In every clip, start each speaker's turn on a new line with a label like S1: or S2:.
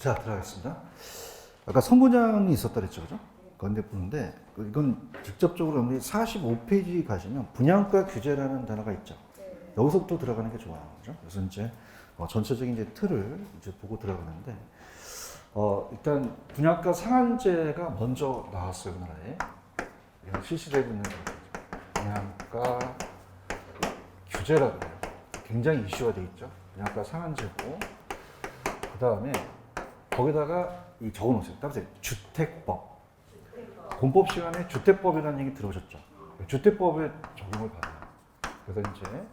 S1: 자, 들어가겠습니다. 아까 선분양이 있었다 그랬죠, 그죠? 그런데 보는데 이건 직접적으로 여러분들이 45페이지 가시면 분양가 규제라는 단어가 있죠. 여기서부터 들어가는 게 좋아요, 그죠? 그래서 이제 전체적인 이제 틀을 이제 보고 들어가는데 일단 분양가 상한제가 먼저 나왔어요, 우리나라에. 이건 실시되고 있는 거죠. 분양가 규제라고 해요. 굉장히 이슈가 돼 있죠. 분양가 상한제고 그 다음에 거기다가 이 적어놓으세요. 따라서 주택법. 공법 시간에 주택법이라는 얘기 들어오셨죠. 주택법에 적용을 받아요. 그래서 이제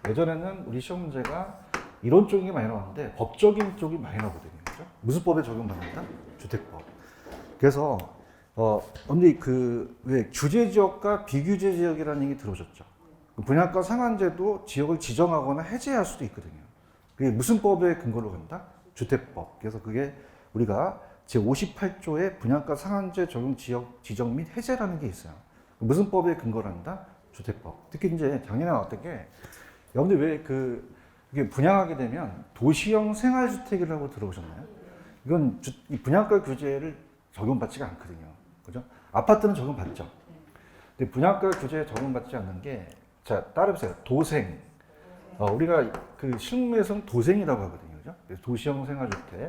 S1: 예전에는 우리 시험 문제가 이론 쪽이 많이 나왔는데 법적인 쪽이 많이 나오거든요. 그죠? 무슨 법에 적용받는다? 주택법. 그래서 언니 왜 규제 지역과 비규제 지역이라는 얘기 들어오셨죠. 분양가 상한제도 지역을 지정하거나 해제할 수도 있거든요. 그게 무슨 법에 근거로 간다? 주택법. 그래서 그게 우리가 제58조에 분양가 상한제 적용 지역 지정 및 해제라는 게 있어요. 무슨 법에 근거로 한다? 주택법. 특히 이제 작년에 나왔던 게 여러분들 왜 이게 분양하게 되면 도시형 생활주택이라고 들어오셨나요? 이건 이 분양가 규제를 적용받지가 않거든요. 그죠? 아파트는 적용받죠. 근데 분양가 규제에 적용받지 않는 게, 자, 따라해보세요. 도생. 우리가 그 실무에서는 도생이라고 하거든요. 그죠? 그래서 도시형 생활주택.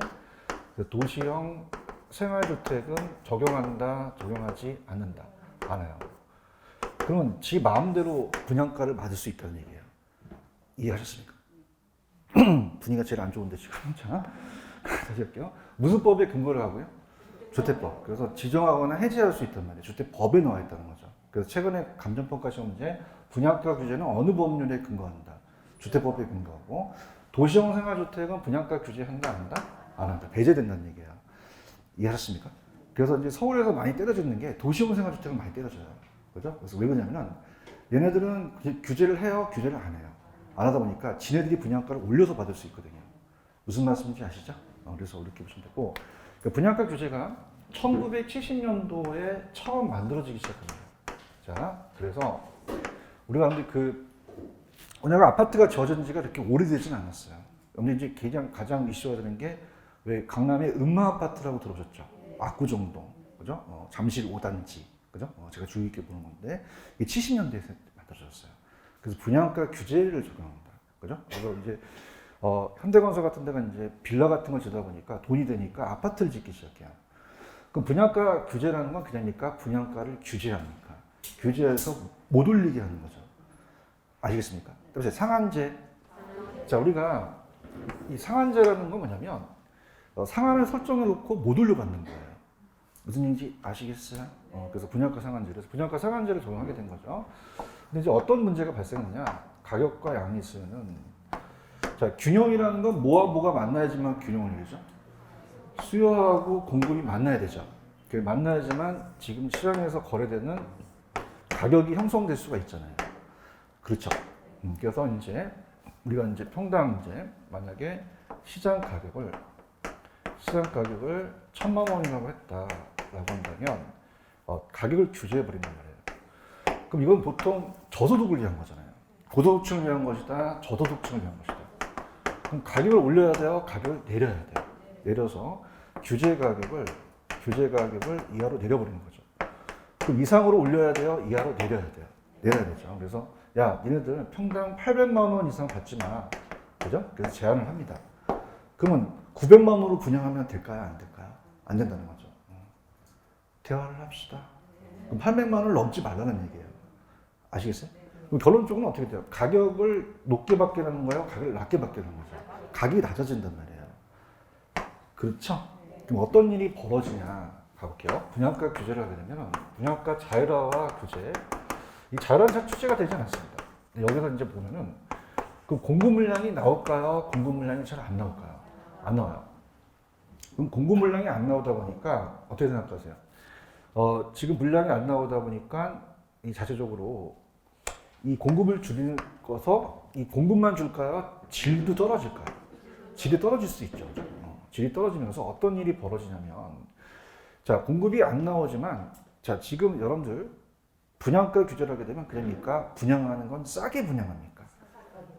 S1: 도시형 생활주택은 적용한다, 적용하지 않는다. 않아요. 그러면 지 마음대로 분양가를 받을 수 있다는 얘기예요. 이해하셨습니까? 분위기가 제일 안 좋은데 지금. 자, 다시 할게요. 무슨 법에 근거를 하고요? 주택법. 그래서 지정하거나 해제할 수 있단 말이에요. 주택법에 나와 있다는 거죠. 그래서 최근에 감정평가 시험 문제 분양가 규제는 어느 법률에 근거한다? 주택법에 근거하고 도시형 생활주택은 분양가 규제한다, 안 한다? 안 한다. 배제된다는 얘기야. 이해하셨습니까? 그래서 이제 서울에서 많이 때려지는 게 도시형 생활주택은 많이 때려져요. 그죠? 그래서 왜 그러냐면 얘네들은 규제를 해요, 규제를 안 해요. 안 하다 보니까 지네들이 분양가를 올려서 받을 수 있거든요. 무슨 말씀인지 아시죠? 그래서 이렇게 보시면 되고, 그러니까 분양가 규제가 1970년도에 처음 만들어지기 시작합니다. 자, 그래서 우리가 왜냐면 아파트가 지어진 지가 그렇게 오래되진 않았어요. 근데 이제 가장 이슈가 되는 게 왜 강남의 음마 아파트라고 들어보셨죠? 압구정동, 그죠? 잠실 5단지, 그죠? 제가 주의 깊게 보는 건데 이게 70년대에 만들어졌어요. 그래서 분양가 규제를 적용한다, 그죠? 그래서 이제 현대건설 같은 데가 이제 빌라 같은 걸 지다 보니까 돈이 되니까 아파트를 짓기 시작해요. 그럼 분양가 규제라는 건 그냥니까 분양가를 규제하니까 규제해서 못 올리게 하는 거죠. 아시겠습니까? 그래서 상한제. 자, 우리가 이 상한제라는 건 뭐냐면 상한을 설정해 놓고 못 올려받는 거예요. 무슨 얘기인지 아시겠어요? 그래서 분양가 상한제를, 분양가 상한제를 적용하게 된 거죠. 근데 이제 어떤 문제가 발생하냐? 가격과 양이 있으면은, 자, 균형이라는 건 뭐와 뭐가 만나야지만 균형을 이루죠. 수요하고 공급이 만나야 되죠. 만나야지만 지금 시장에서 거래되는 가격이 형성될 수가 있잖아요. 그렇죠. 그래서 이제 우리가 이제 평당 이제 만약에 시장 가격을 1,000만 원이라고 했다라고 한다면 가격을 규제해 버린단 말이에요. 그럼 이건 보통 저소득을 위한 거잖아요. 고소득층을 위한 것이다, 저소득층을 위한 것이다. 그럼 가격을 올려야 돼요, 가격을 내려야 돼요. 내려서 규제 가격을 이하로 내려버리는 거죠. 그럼 이상으로 올려야 돼요, 이하로 내려야 돼요. 내려야 되죠. 그래서 야, 니네들 평당 800만 원 이상 받지 마. 그죠? 그래서 제한을 합니다. 그러면 900만 원으로 분양하면 될까요? 안 될까요? 안 된다는 거죠. 대화를 합시다. 그럼 800만 원을 넘지 말라는 얘기예요. 아시겠어요? 그럼 결론적으로 어떻게 돼요? 가격을 높게 받게 되는 거예요? 가격을 낮게 받게 되는 거죠. 가격이 낮아진단 말이에요. 그렇죠? 그럼 어떤 일이 벌어지냐 가볼게요. 분양가 규제를 하게 되면 분양가 자율화와 규제, 이 자율화는 잘 취재가 되지 않았습니다. 여기서 이제 보면은 그 공급 물량이 나올까요? 공급 물량이 잘 안 나올까요? 안 나와요. 그럼 공급 물량이 안 나오다 보니까 어떻게 생각하세요? 지금 물량이 안 나오다 보니까 이 자체적으로 이 공급을 줄여서 이 공급만 줄까요? 질도 떨어질까요? 질이 떨어질 수 있죠. 질이 떨어지면서 어떤 일이 벌어지냐면, 자, 공급이 안 나오지만, 자, 지금 여러분들 분양가 규제를 하게 되면 그러니까 분양하는 건 싸게 분양합니까?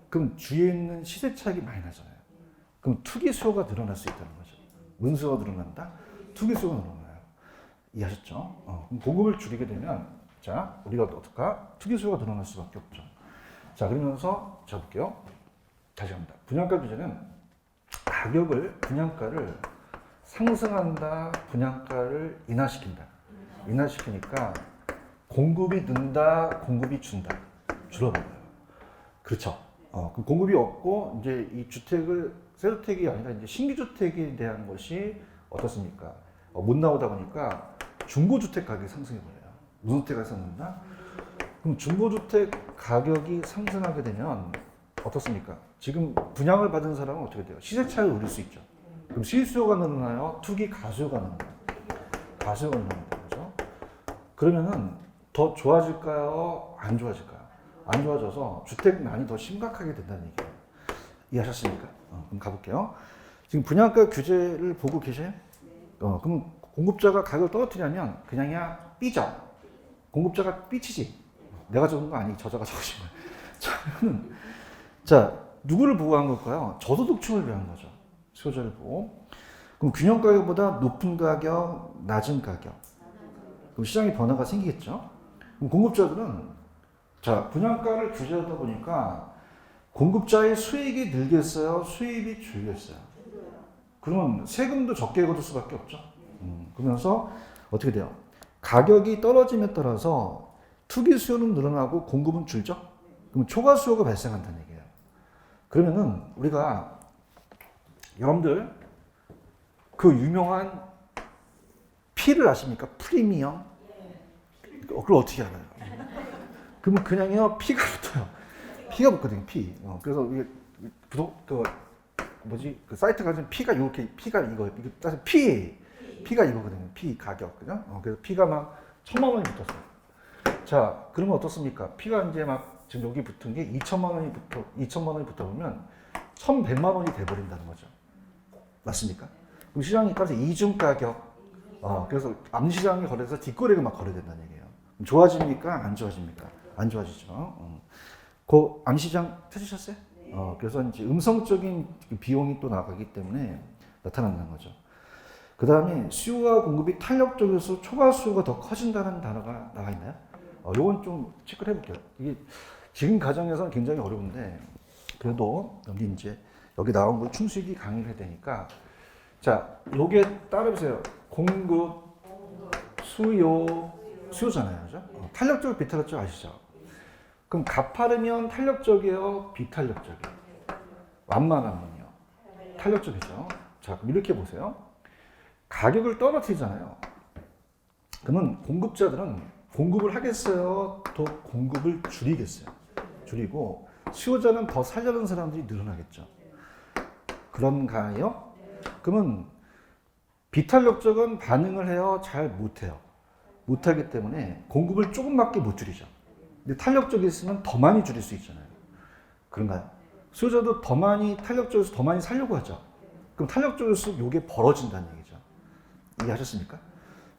S1: 그럼 주위에 있는 시세 차익이 많이 나잖아요. 그럼 투기 수요가 늘어날 수 있다는 거죠. 무슨 수요가 늘어난다? 투기 수요가 늘어나요. 이해하셨죠? 그럼 공급을 줄이게 되면 자 우리가 어떨까? 투기 수요가 늘어날 수밖에 없죠. 자 그러면서 자 볼게요. 다시 합니다. 분양가 규제는 분양가를 상승한다, 분양가를 인하시킨다. 인하시키니까 공급이 는다, 공급이 준다. 줄어들어요. 그렇죠. 그럼 공급이 없고 이제 이 주택을 새주택이 아니라 이제 신규주택에 대한 것이 어떻습니까? 못 나오다 보니까 중고주택 가격이 상승해 버려요. 무슨 주택이 상승한다? 그럼 중고주택 가격이 상승하게 되면 어떻습니까? 지금 분양을 받은 사람은 어떻게 돼요? 시세 차익을 누릴 수 있죠. 그럼 실수요가 늘어나요? 투기 가수요가 늘어나요? 가수요가 늘어나는 거죠. 그러면은 더 좋아질까요? 안 좋아질까요? 안 좋아져서 주택난이 더 심각하게 된다는 얘기예요. 이해하셨습니까? 그럼 가볼게요. 지금 분양가 규제를 보고 계세요? 그럼 공급자가 가격을 떨어뜨리면 그냥이야 삐져. 공급자가 삐치지. 내가 적은 거 아니, 저자가 적으신 거예요. 자, 누구를 보고 한 걸까요? 저소득층을 위한 거죠. 수요자를 보고. 그럼 균형 가격보다 높은 가격, 낮은 가격. 그럼 시장의 변화가 생기겠죠. 그럼 공급자들은 자, 분양가를 규제하다 보니까 공급자의 수익이 늘겠어요? 수입이 줄겠어요? 그러면 세금도 적게 걷을 수밖에 없죠. 그러면서 어떻게 돼요? 가격이 떨어짐에 따라서 투기 수요는 늘어나고 공급은 줄죠? 그럼 초과 수요가 발생한다는 얘기예요. 그러면은 우리가 여러분들 그 유명한 P를 아십니까? 프리미엄? 그걸 어떻게 알아요? 그러면 그냥요 P가 붙어요. P가 붙거든요. P. 그래서 이게 그 사이트 가면 P가 이렇게 P가 이거예요. 따서 P가 이거거든요. P 가격 그죠? 그래서 P가 막 1,000만 원이 붙었어요. 자, 그러면 어떻습니까? P가 이제 막 지금 여기 붙은 게 2천만 원이 붙어 보면 1,100만 원이 돼버린다는 거죠. 맞습니까? 그럼 시장이 따라서 이중 가격. 그래서 암시장이 거래돼서 뒷거래가 막 거래된다는 얘기예요. 좋아집니까? 안 좋아집니까? 안 좋아지죠. 그 암시장 찾으셨어요? 그래서 이제 음성적인 비용이 또 나가기 때문에 나타난다는 거죠. 그 다음에 수요와 공급이 탄력적이어서 초과 수요가 더 커진다는 단어가 나와 있나요? 요건 좀 체크를 해볼게요. 이게 지금 가정에서는 굉장히 어려운데 그래도 여기 나온 걸 충실히 강의를 해야 되니까 자, 요게 따라해보세요. 공급, 수요잖아요. 그죠? 탄력적, 비탄력적 아시죠? 그럼 가파르면 탄력적이에요? 비탄력적이에요? 완만하면요? 탄력적이죠. 자, 그럼 이렇게 보세요. 가격을 떨어뜨리잖아요. 그러면 공급자들은 공급을 하겠어요? 또 공급을 줄이겠어요? 줄이고 수요자는 더 살려는 사람들이 늘어나겠죠. 그런가요? 그러면 비탄력적은 반응을 해요? 잘 못해요? 못하기 때문에 공급을 조금밖에 못 줄이죠. 근데 탄력적이 있으면 더 많이 줄일 수 있잖아요. 그런가요? 수요자도 더 많이 탄력적에서 더 많이 살려고 하죠. 그럼 탄력적일수록 이게 벌어진다는 얘기죠. 이해하셨습니까?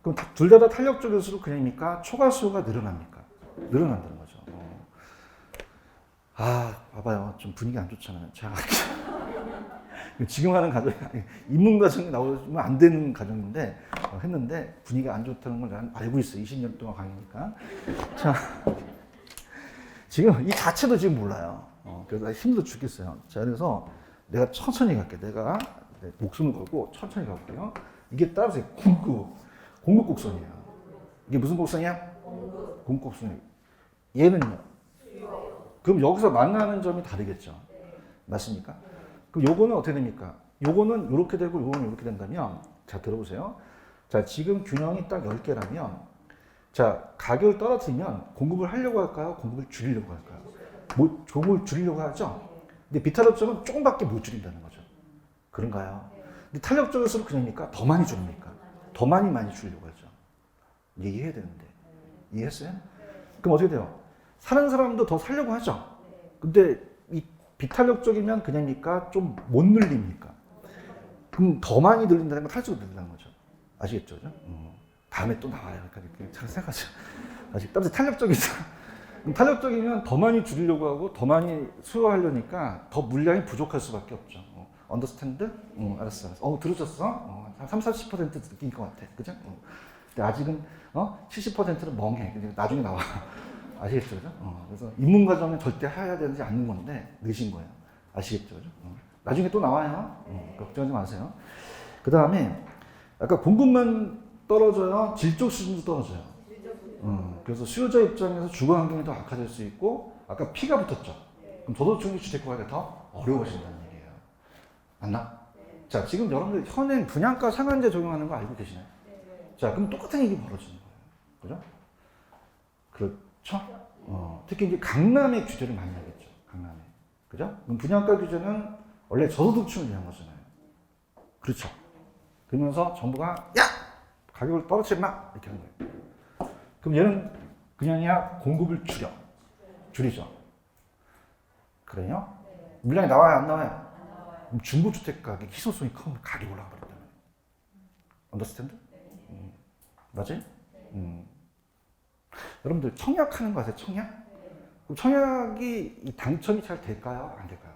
S1: 그럼 둘 다 탄력적일수록 그냥입니까? 초과 수요가 늘어납니까? 늘어난다는 거죠. 봐봐요. 좀 분위기 안 좋잖아요. 제가 지금 하는 가정이 입문 과정이 나오면 안 되는 가정인데 했는데 분위기가 안 좋다는 걸 난 알고 있어요. 20년 동안 강의니까. 자, 지금 이 자체도 지금 몰라요. 그래서 힘들어 죽겠어요. 자, 그래서 내가 천천히 갈게. 내가 목숨을 걸고 천천히 가볼게요. 이게 따라서 공급 곡선이에요. 이게 무슨 곡선이야? 공급 곡선이에요. 얘는요? 그럼 여기서 만나는 점이 다르겠죠. 맞습니까? 그럼 요거는 어떻게 됩니까? 요거는 이렇게 되고 요거는 이렇게 된다면 자, 들어보세요. 자, 지금 균형이 딱 10개라면 자, 가격을 떨어뜨리면 공급을 하려고 할까요? 공급을 줄이려고 할까요? 공급을 줄이려고 하죠? 근데 비탄력적은 조금밖에 못 줄인다는 거죠. 그런가요? 근데 탄력적일수록 그냥입니까? 더 많이 줄입니까? 더 많이 줄이려고 하죠. 얘기해야 되는데. 이해했어요? 그럼 어떻게 돼요? 사는 사람도 더 살려고 하죠. 근데 이 비탄력적이면 그냥입니까? 좀 못 늘립니까? 그럼 더 많이 늘린다는 건 탈수가 늘린다는 거죠. 아시겠죠? 다음에 또 나와요. 그러니까 잘 생각하세요. 아직 따라서 탄력적이죠. 탄력적이면 더 많이 줄이려고 하고 더 많이 수요하려니까 더 물량이 부족할 수밖에 없죠. 언더스탠드? 응, 알았어. 들으셨어? 한 30-40% 느낀 것 같아. 그죠? 근데 아직은 70%는 멍해. 근데 나중에 나와. 아시겠죠? 그죠? 그래서 입문 과정은 절대 해야 되지 않는 건데 늦은 거예요. 아시겠죠? 그죠? 나중에 또 나와요. 걱정하지 마세요. 그 다음에 아까 공급만 떨어져요. 질적 수준도 떨어져요. 그래서 수요자 입장에서 주거 환경이 더 악화될 수 있고 아까 P가 붙었죠. 그럼 저도층 주택 구하기가 더 어려워진다는 얘기예요. 맞나? 자, 지금 여러분들 현행 분양가 상한제 적용하는 거 알고 계시나요? 자, 그럼 똑같은 일이 벌어지는 거예요. 그죠? 그렇죠? 특히 이제 강남의 규제를 많이 하겠죠. 강남에. 그죠? 그럼 분양가 규제는 원래 저소득층을 위한 거잖아요. 그렇죠? 그러면서 정부가 야! 가격을 떨어뜨리지 마! 이렇게 하는 거예요. 그럼 얘는 그냥이야 공급을 줄이죠. 그래요? 물량이 나와요? 안 나와요? 그럼 중고주택 가격 희소성이 크면 가격이 올라가 버린다는 거예요. 언더스탠드? 맞아요? 여러분들 청약하는 거 아세요? 청약? 그럼 청약이 당첨이 잘 될까요? 안 될까요?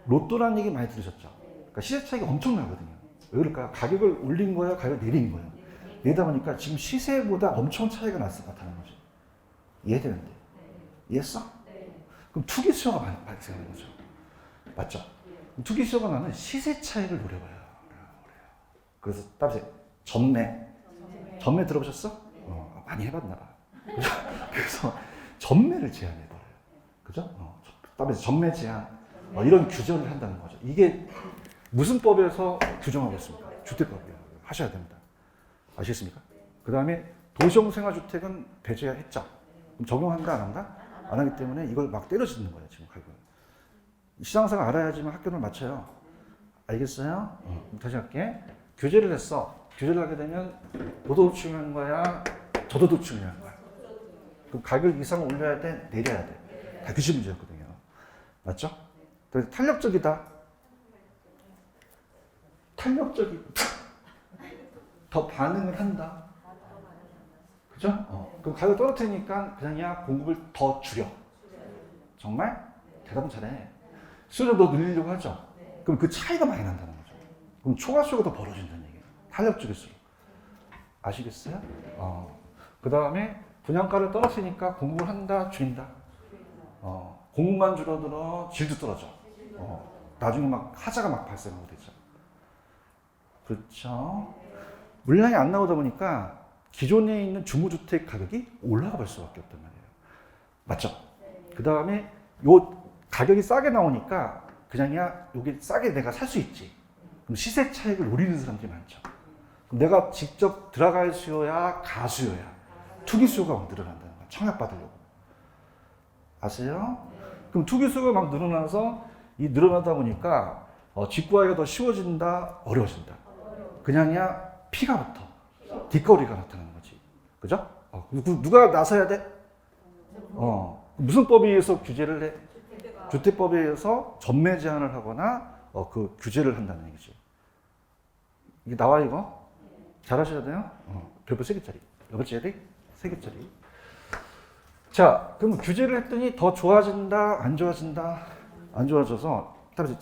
S1: 로또라는 얘기 많이 들으셨죠? 그러니까 시세 차이가 엄청나거든요. 왜 그럴까요? 가격을 올린 거예요? 가격을 내린 거예요? 내다 보니까 지금 시세보다 엄청 차이가 나타나는 거죠. 이해되는데? 이해했어? 그럼 투기 수요가 발생하는 거죠. 맞죠? 투기 수요가 나면 시세 차이를 노려봐요. 그래서 따라서 전매 들어보셨어? 많이 해봤나 봐. 그래서 전매를 제한해버려요. 그죠? 따라서 전매 제한 이런 규정을 한다는 거죠. 이게 무슨 법에서 규정하고 있습니까? 주택법이에요. 하셔야 됩니다. 아시겠습니까? 그 다음에 도시형 생활주택은 배제했죠. 그럼 적용한다 안 한다? 안 하기 때문에 이걸 막 때려짓는 거예요. 지금 가격. 시장상 알아야지만 학교를 맞춰요. 알겠어요? 다시 할게. 규제를 했어. 규제를 하게 되면 고도층을 한 거야? 저도층을 한 거야? 그럼 가격 이상 올려야 돼? 내려야 돼? 다 규제 문제였거든요. 맞죠? 탄력적이다. 더 반응을 한다. 그죠? 그럼 가격 떨어뜨리니까 그냥 공급을 더 줄여. 정말? 대답은 잘해. 수요를 더 늘리려고 하죠. 그럼 그 차이가 많이 난다는 거죠. 그럼 초과수요가 더 벌어진다는 얘기예요. 탄력적일수록. 아시겠어요? 그 다음에 분양가를 떨어뜨리니까 공급을 한다, 줄인다. 공급만 줄어들어 질도 떨어져. 나중에 막 하자가 막 발생하게 되죠. 그렇죠? 물량이 안 나오다 보니까 기존에 있는 중고주택 가격이 올라가 볼 수밖에 없단 말이에요. 맞죠? 그 다음에 요 가격이 싸게 나오니까 그냥이야 여기 싸게 내가 살 수 있지. 그럼 시세 차익을 노리는 사람들이 많죠. 그럼 내가 직접 들어갈 수요야 가수요야 투기 수요가 막 늘어난다는 거야. 청약 받으려고. 아세요? 그럼 투기 수요가 막 늘어나서 이 늘어나다 보니까 직구하기가 더 쉬워진다, 어려워진다. 그냥이야 피가 붙어. 뒷거리가 나타나는 거지. 그죠? 누가 나서야 돼? 무슨 법에 의해서 규제를 해? 주택법에 의해서 전매 제한을 하거나 그 규제를 한다는 얘기지. 이게 나와 이거? 잘하셔야 돼요. 별표 3개짜리. 몇 개짜리? 3개짜리. 자, 그럼 규제를 했더니 더 좋아진다, 안 좋아진다? 안 좋아져서 그다음에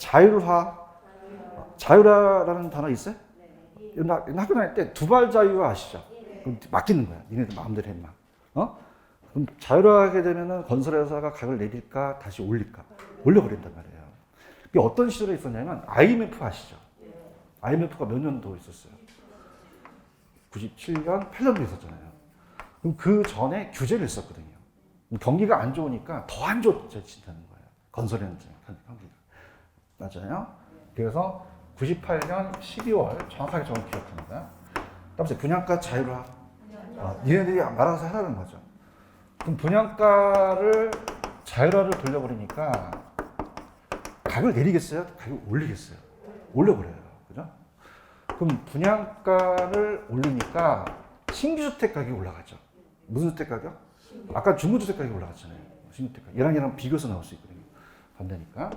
S1: 자유라는 단어 있어요? 학교 다닐 때 두발 자유 아시죠? 그럼 맡기는 거야. 니네들 마음대로 해 막. 그럼 자유화하게 되면은 건설회사가 가격을 내릴까 다시 올릴까? 올려버린단 말이에요. 이게 어떤 시절에 있었냐면 IMF 아시죠? IMF가 몇 년도 있었어요? 97년, 8년도 있었잖아요. 그럼 그 전에 규제를 했었거든요. 경기가 안 좋으니까 더 안 좋아진다는 거예요. 건설 현장 경기가. 맞아요? 그래서 98년 12월 정확하게 저는 기억합니다. 그다음에 분양가 자유화. 니네들이 알아서 하라는 거죠. 그럼 분양가를 자유화를 돌려버리니까 가격을 내리겠어요? 가격을 올리겠어요? 올려버려요. 그죠? 그럼 분양가를 올리니까 신규주택 가격이 올라가죠. 무슨 주택 가격? 아까 중고주택 가격이 올라갔잖아요. 신주택 가격. 얘랑 비교해서 나올 수 있거든요. 반대니까.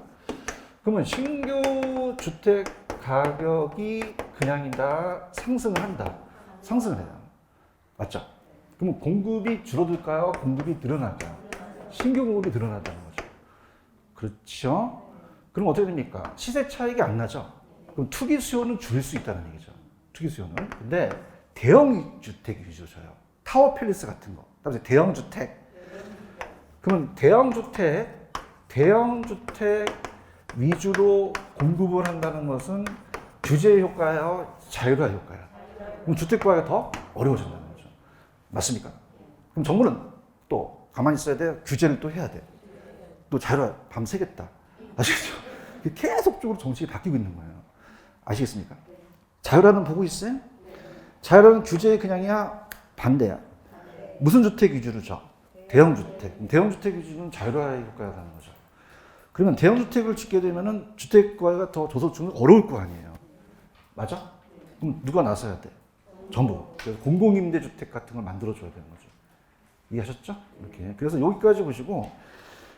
S1: 그러면 신규 주택 가격이 그냥이다 상승을 한다. 상승을 해요. 맞죠? 그러면 공급이 줄어들까요? 공급이 늘어날까요? 신규 공급이 늘어난다는 거죠. 그렇죠? 그럼 어떻게 됩니까? 시세 차익이 안 나죠? 그럼 투기 수요는 줄일 수 있다는 얘기죠. 투기 수요는. 근데 대형 주택 위주로 줘요. 타워 팰리스 같은 거. 그다음에 대형 주택. 그러면 대형 주택 위주로 공급을 한다는 것은 규제 효과요, 자율화 효과요. 그럼 주택과가 더 어려워진다는 거죠. 맞습니까? 그럼 정부는 또 가만히 있어야 돼. 규제를 또 해야 돼. 또 자율화 밤새겠다. 아시겠죠? 계속적으로 정책이 바뀌고 있는 거예요. 아시겠습니까? 자율화는 보고 있어요? 자율화는 규제의 그냥이야? 반대야. 무슨 주택 위주로 줘? 대형 주택. 대형 주택 위주는 자율화의 효과가 나는 거죠. 그러면 대형 주택을 짓게 되면은 주택과가 더 조성중은 어려울 거 아니에요. 맞아? 그럼 누가 나서야 돼? 정부. 그래서 공공임대주택 같은 걸 만들어줘야 되는 거죠. 이해하셨죠? 이렇게. 그래서 여기까지 보시고,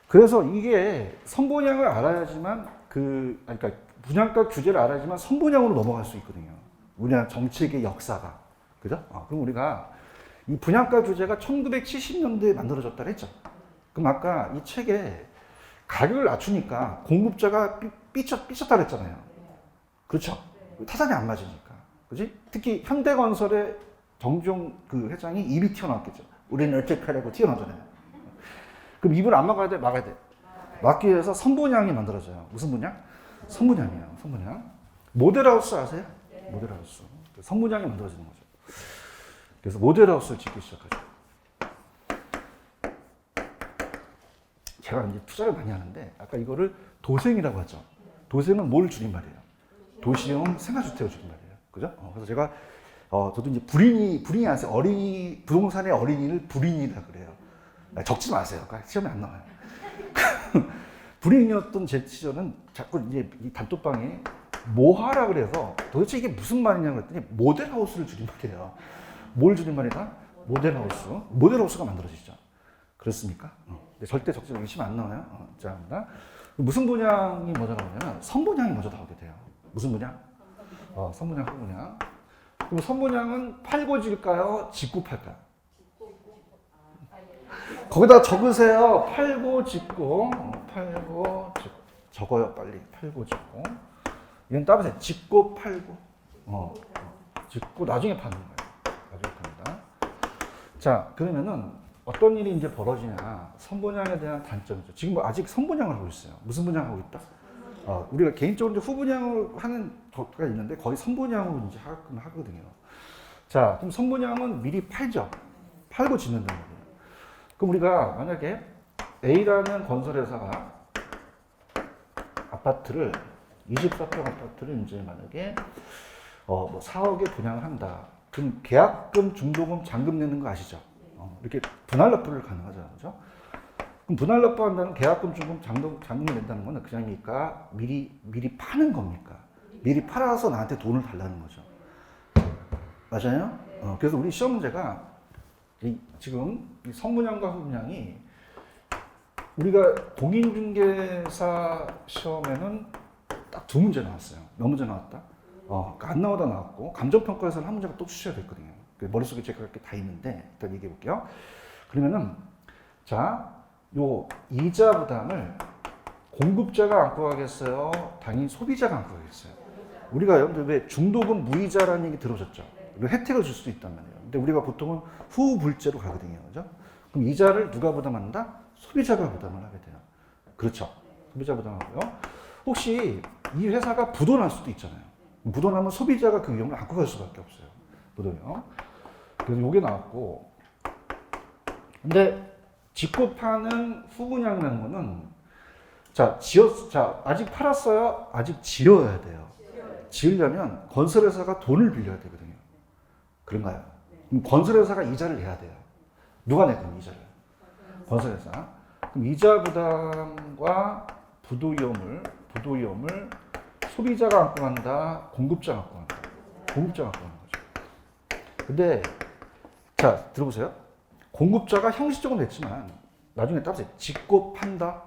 S1: 그래서 이게 선분양을 알아야지만 그러니까 분양가 규제를 알아야지만 선분양으로 넘어갈 수 있거든요. 우리나라 정책의 역사가. 그죠? 그럼 우리가 이 분양가 규제가 1970년대에 만들어졌다 그랬죠. 그럼 아까 이 책에 가격을 낮추니까 공급자가 삐쳤다 그랬잖아요. 그렇죠? 타산이 안 맞으니까. 그지? 특히 현대건설의 정종 그 회장이 입이 튀어나왔겠죠. 우리는 어떻게 하려고 튀어나오잖아요. 그럼 입을 안 막아야 돼? 막아야 돼. 막기 위해서 선분양이 만들어져요. 무슨 분양? 선분양이에요. 선분양. 모델하우스 아세요? 모델하우스. 선분양이 만들어지는 거죠. 그래서 모델하우스를 짓기 시작하죠. 제가 이제 투자를 많이 하는데 아까 이거를 도생이라고 하죠. 도생은 뭘 줄임말이에요? 도시형 생활주택을 줄임말이에요. 그죠? 그래서 제가 저도 이제 불인이 아세요? 어린이 부동산의 어린이를 불인이라 그래요. 적지 마세요. 시험에 안 나와요. 불인이었던 제 시절은 자꾸 이제 이 단톡방에 모하라 그래서 도대체 이게 무슨 말이냐고 했더니 모델하우스를 줄임말이에요. 뭘 줄임말이다? 모델하우스. 모델하우스가 만들어지죠. 그렇습니까? 근데 절대 적지로 의심 안 나와요. 자, 무슨 분양이 먼저 나오냐면 선분양이 먼저 나오게 돼요. 무슨 분양? 선분양, 선분양. 그럼 선분양은 팔고 질까요? 짓고 팔까요? 거기다 적으세요. 팔고 짓고, 팔고 짓고. 적어요, 빨리. 팔고 짓고. 이건 따보세요. 짓고 팔고. 짓고 나중에 파는 거예요. 나중에 팝니다. 자, 그러면은 어떤 일이 이제 벌어지냐. 선분양에 대한 단점이죠. 지금 뭐 아직 선분양을 하고 있어요. 무슨 분양을 하고 있다? 우리가 개인적으로 이제 후분양을 하는 것가 있는데 거의 선분양으로 이제 하거든요. 자, 그럼 선분양은 미리 팔죠. 팔고 짓는다는 거예요. 그럼 우리가 만약에 A라는 건설회사가 아파트를 24평 아파트를 이제 만약에 뭐 4억에 분양을 한다. 그럼 계약금, 중도금, 잔금 내는 거 아시죠? 이렇게 분할 납부를 가능하잖아요. 그죠? 그럼 분할 납부한다는 계약금, 중도금, 잔금 낸다는 건 그냥이니까 미리 파는 겁니까? 미리 팔아서 나한테 돈을 달라는 거죠. 맞아요? 그래서 우리 시험 문제가 지금 이 선분양과 후분양이 우리가 공인중개사 시험에는 딱 두 문제 나왔어요. 몇 문제 나왔다? 안 나오다 나왔고 감정평가에서는 한 문제가 또 주셔야 됐거든요. 머릿속에 제가 이렇게 다 있는데 일단 얘기해 볼게요. 그러면은 자, 요 이자 부담을 공급자가 안고 가겠어요? 당연히 소비자가 안고 가겠어요. 우리가 여러분들 왜 중도금 무이자라는 얘기 들어보셨죠? 혜택을 줄 수도 있단 말이에요. 근데 우리가 보통은 후불제로 가거든요. 그죠? 그럼 이자를 누가 부담한다? 소비자가 부담을 하게 돼요. 그렇죠. 소비자 부담하고요. 혹시 이 회사가 부도날 수도 있잖아요. 부도나면 소비자가 그 위험을 안고 갈 수밖에 없어요. 부도요. 그래서 요게 나왔고. 근데 짓고 파는 후분양이라는 거는 자, 아직 팔았어요? 아직 지어야 돼요. 지으려면 건설회사가 돈을 빌려야 되거든요. 그런가요? 그럼 건설회사가 이자를 내야 돼요. 누가 내건 이자를? 건설회사. 그럼 이자 부담과 부도 위험을 소비자가 안고 간다, 공급자가 안고 간다. 공급자가 안고 가는 거죠. 근데 자, 들어보세요. 공급자가 형식적으로 냈지만 나중에 따보세요. 짓고 판다.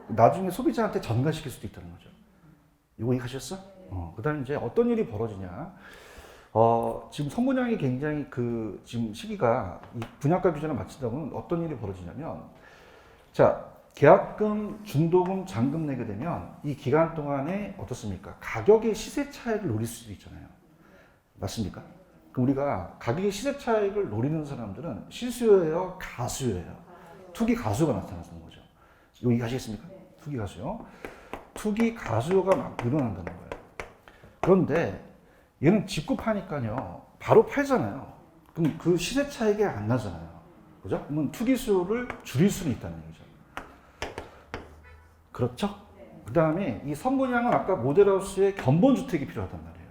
S1: 나중에 소비자한테 전가시킬 수도 있다는 거죠. 이거 이해하셨어? 그다음에 이제 어떤 일이 벌어지냐? 지금 선분양이 굉장히 지금 시기가 이 분양가 규제를 마치다 보면 어떤 일이 벌어지냐면, 자, 계약금, 중도금, 잔금 내게 되면 이 기간 동안에 어떻습니까? 가격의 시세 차익을 노릴 수도 있잖아요. 맞습니까? 그럼 우리가 가격의 시세 차익을 노리는 사람들은 실수요예요, 가수요예요? 투기 가수가 나타나는 거죠. 이거 이해하시겠습니까? 투기 가수요. 투기 가수요가 막 늘어난다는 거예요. 그런데 얘는 직구파니까요, 바로 팔잖아요. 그럼 그 시세 차익이 안 나잖아요. 그죠? 그러면 투기 수요를 줄일 수는 있다는 얘기죠. 그렇죠? 그 다음에 이 선분양은 아까 모델하우스에 견본주택이 필요하단 말이에요.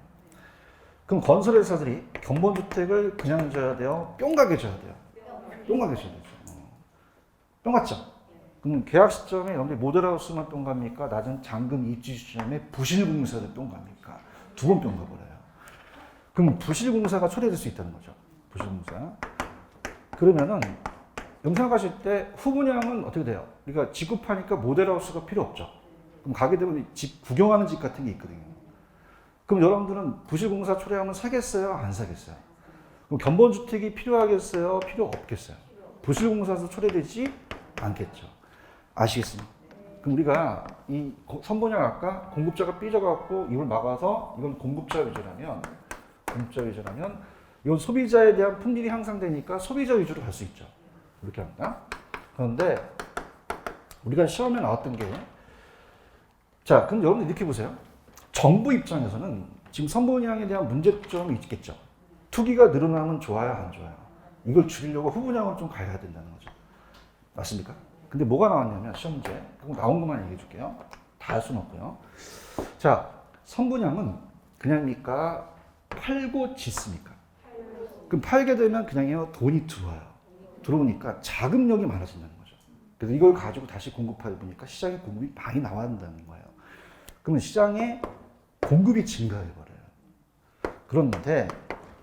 S1: 그럼 건설회사들이 견본주택을 그냥 줘야 돼요? 뿅가게 줘야 돼요? 뿅가게 줘야 되죠. 뿅 같죠? 그럼 계약 시점에 여러분들 모델하우스만 뿅 갑니까? 낮은 잔금 입지 시점에 부실공사도 뿅 갑니까? 두 번 뿅 가버려요. 그럼 부실공사가 초래될 수 있다는 거죠. 부실공사. 그러면은 영상가실 때 후분양은 어떻게 돼요? 그러니까 직구파니까 모델하우스가 필요 없죠. 그럼 가게 되면 집 구경하는 집 같은 게 있거든요. 그럼 여러분들은 부실공사 초래하면 사겠어요? 안 사겠어요? 그럼 견본주택이 필요하겠어요? 필요 없겠어요? 부실공사에서 초래되지 않겠죠. 아시겠습니까? 그럼 우리가 이 선분양 아까 공급자가 삐져갖고 이걸 막아서 이건 공급자 위주라면 이건 소비자에 대한 품질이 향상되니까 소비자 위주로 갈 수 있죠. 이렇게 합니다. 그런데 우리가 시험에 나왔던 게, 자, 그럼 여러분들 이렇게 보세요. 정부 입장에서는 지금 선분양에 대한 문제점이 있겠죠. 투기가 늘어나면 좋아요, 안 좋아요? 이걸 줄이려고 후분양을 좀 가야 된다는 거죠. 맞습니까? 근데 뭐가 나왔냐면 시험 문제, 그거 나온 것만 얘기해 줄게요. 다 할 수는 없고요. 자, 선분양은 그냥입니까? 팔고 짓습니까? 그럼 팔게 되면 그냥요 돈이 들어오니까 자금력이 많아진다는 거죠. 그래서 이걸 가지고 다시 공급하다 보니까 시장에 공급이 많이 나와야 한다는 거예요. 그러면 시장에 공급이 증가해버려요. 그런데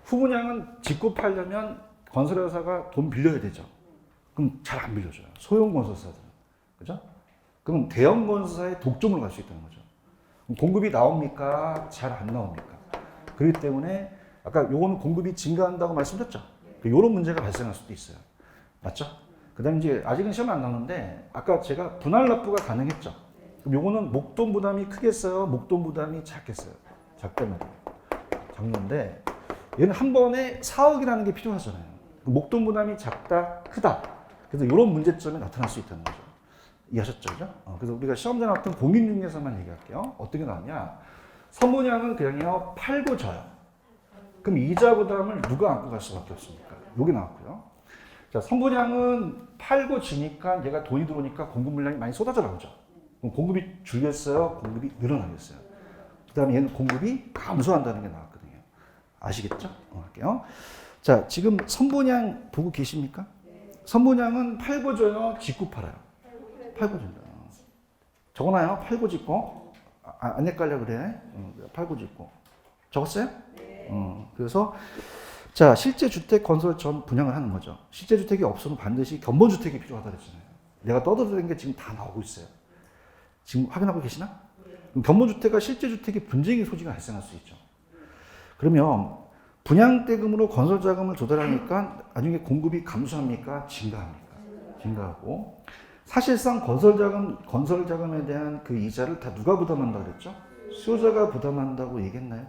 S1: 후분양은 짓고 팔려면 건설회사가 돈 빌려야 되죠. 그럼 잘 안 빌려줘요. 소형 건설사들은. 그죠? 그럼 대형 건설사의 독점으로 갈 수 있다는 거죠. 그럼 공급이 나옵니까? 잘 안 나옵니까? 그렇기 때문에 아까 요거는 공급이 증가한다고 말씀드렸죠. 이런 문제가 발생할 수도 있어요. 맞죠? 그 다음에 이제 아직은 시험에 안 나오는데 아까 제가 분할 납부가 가능했죠. 그럼 요거는 목돈 부담이 크겠어요? 목돈 부담이 작겠어요? 작다면 작는데 얘는 한 번에 4억이라는 게 필요하잖아요. 목돈 부담이 작다, 크다. 그래서 이런 문제점이 나타날 수 있다는 거죠. 이해하셨죠? 그죠? 그래서 우리가 시험에 나왔던 공인 중에서만 얘기할게요. 어떻게 나왔냐? 선분양은 그냥요 팔고 져요. 그럼 이자 부담을 누가 안고 갈 수밖에 없습니까? 여기 나왔고요. 자, 선분양은 팔고 지니까 얘가 돈이 들어오니까 공급 물량이 많이 쏟아져 나오죠. 그럼 공급이 줄겠어요? 공급이 늘어나겠어요? 그 다음에 얘는 공급이 감소한다는 게 나왔거든요. 아시겠죠? 할게요. 자, 지금 선분양 보고 계십니까? 선분양은 팔고 줘요? 짓고 팔아요? 팔고 준다. 적어놔요? 팔고 짓고? 안 헷갈려 그래? 팔고 짓고. 적었어요? 그래서 자, 실제 주택 건설 전 분양을 하는 거죠. 실제 주택이 없으면 반드시 견본주택이 필요하다 그랬잖아요. 내가 떠들어낸 게 지금 다 나오고 있어요. 지금 확인하고 계시나? 견본주택과 실제 주택의 분쟁의 소지가 발생할 수 있죠. 그러면 분양대금으로 건설자금을 조달하니까 나중에 공급이 감소합니까? 증가합니까? 증가하고 사실상 건설자금에 대한 그 이자를 다 누가 부담한다고 그랬죠? 수요자가 부담한다고 얘기했나요?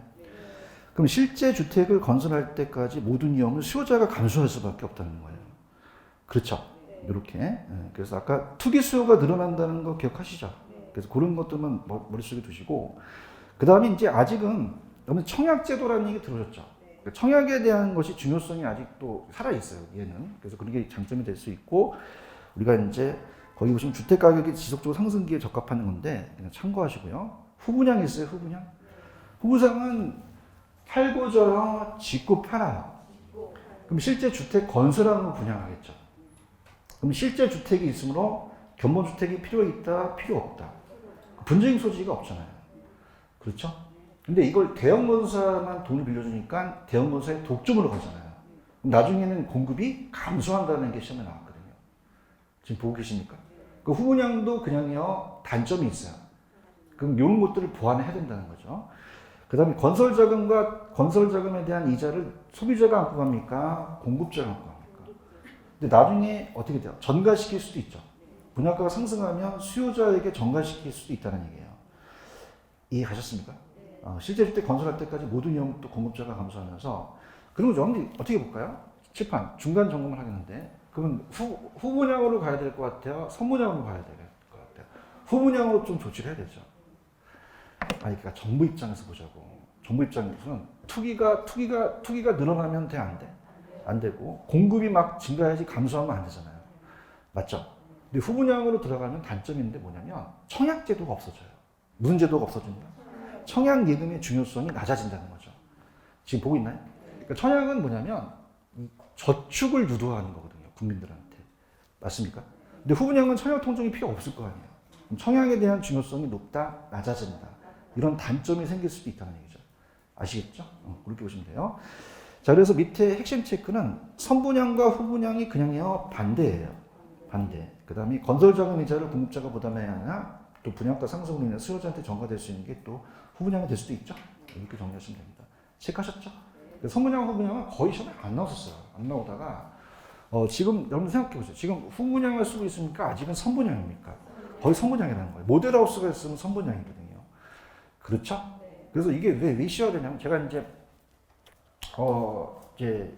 S1: 그럼 실제 주택을 건설할 때까지 모든 위험은 수요자가 감수할 수밖에 없다는 거예요. 그렇죠? 이렇게. 그래서 아까 투기 수요가 늘어난다는 거 기억하시죠? 그래서 그런 것들만 머릿속에 두시고, 그 다음에 이제 아직은 여러분 청약제도라는 얘기 들으셨죠? 청약에 대한 것이 중요성이 아직도 살아있어요, 얘는. 그래서 그런 게 장점이 될 수 있고, 우리가 이제 거기 보시면 주택가격이 지속적으로 상승기에 적합하는 건데, 그냥 참고하시고요. 후분양이 있어요, 후분양. 후분양은 팔고 줘요, 짓고 팔아요. 그럼 실제 주택 건설하는 거 분양하겠죠. 그럼 실제 주택이 있으므로 견본주택이 필요 있다, 필요 없다. 분쟁 소지가 없잖아요. 그렇죠? 근데 이걸 대형 건설만 돈을 빌려주니까 대형 건설의 독점으로 가잖아요. 그럼 나중에는 공급이 감소한다는 게 시험에 나왔거든요. 지금 보고 계십니까? 그 후분양도 그냥요, 단점이 있어요. 그럼 이런 것들을 보완해야 된다는 거죠. 그 다음에 건설자금에 대한 이자를 소비자가 안고 갑니까? 공급자가 안고 갑니까? 근데 나중에 어떻게 돼요? 전가시킬 수도 있죠. 분양가가 상승하면 수요자에게 전가시킬 수도 있다는 얘기예요. 이해가셨습니까? 실제 주택 건설할 때까지 모든 이용도 공급자가 감소하면서 그러면 여러분들이 어떻게 볼까요? 칠판 중간 점검을 하겠는데 그러면 후분양으로 가야 될 것 같아요? 선분양으로 가야 될 것 같아요? 후분양으로 좀 조치를 해야 되죠. 아니 그러니까 정부 입장에서 보자고. 정부 입장에서는 투기가 늘어나면 돼, 안 돼? 안 되고 공급이 막 증가해야지 감소하면 안 되잖아요. 맞죠? 근데 후분양으로 들어가면 단점인데 뭐냐면 청약제도가 없어져요. 무슨 제도가 없어지냐? 청약 예금의 중요성이 낮아진다는 거죠. 지금 보고 있나요? 그러니까 청약은 뭐냐면 저축을 유도하는 거거든요. 국민들한테. 맞습니까? 근데 후분양은 청약 통정이 필요 없을 거 아니에요. 그럼 청약에 대한 중요성이 높다, 낮아진다. 이런 단점이 생길 수도 있다는 얘기죠. 아시겠죠? 그렇게 보시면 돼요. 자, 그래서 밑에 핵심 체크는 선분양과 후분양이 그냥요 반대예요. 반대. 그 다음에 건설자금 이자를 공급자가 부담해야 하나, 또 분양가 상승으로 인해 수요자한테 전가될 수 있는 게 또 후분양이 될 수도 있죠. 이렇게 정리하시면 됩니다. 체크하셨죠? 선분양, 후분양은 거의 시험에 안 나왔었어요. 안 나오다가 지금 여러분 생각해 보세요. 지금 후분양을 쓰고 있으니까 아직은 선분양입니까? 거의 선분양이라는 거예요. 모델하우스가 있으면 선분양이거든요. 그렇죠? 그래서 이게 왜 쉬어야 되냐면 제가 이제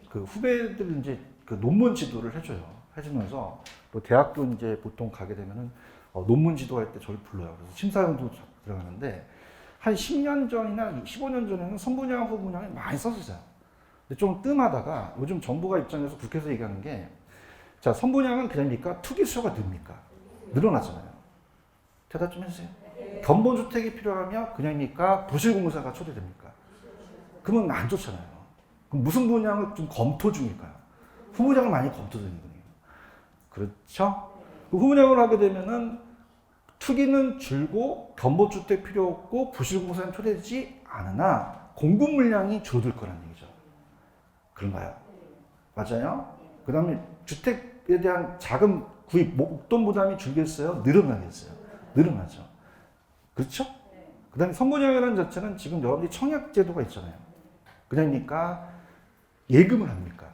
S1: 그 후배들 이제 그 논문 지도를 해줘요. 해주면서 또 대학교 이제 보통 가게 되면은 논문 지도할 때 저를 불러요. 그래서 심사위원도 들어가는데 한 10년 전이나 15년 전에는 선분양, 후분양을 많이 썼었어요. 근데 좀 뜸하다가 요즘 정부가 입장에서 국회에서 얘기하는 게 자, 선분양은 그냥입니까? 투기 수요가 늡니까? 늘어나잖아요. 대답 좀 해주세요. 견본주택이 필요하면 그냥입니까? 부실공사가 초대됩니까? 그러면 안 좋잖아요. 그럼 무슨 분양을 좀 검토 중일까요? 후분양을 많이 검토 중이거든요. 그렇죠? 후분양을 하게 되면은 투기는 줄고 견본주택 필요 없고 부실공사는 초대되지 않으나 공급 물량이 줄어들 거라는 얘기죠. 그런가요? 맞아요? 그 다음에 주택에 대한 자금 구입, 목돈 부담이 줄겠어요? 늘어나겠어요? 늘어나죠. 그렇죠? 그 다음에 선분양이라는 자체는 지금 여러분들이 청약제도가 있잖아요. 그러니까 예금을 합니까?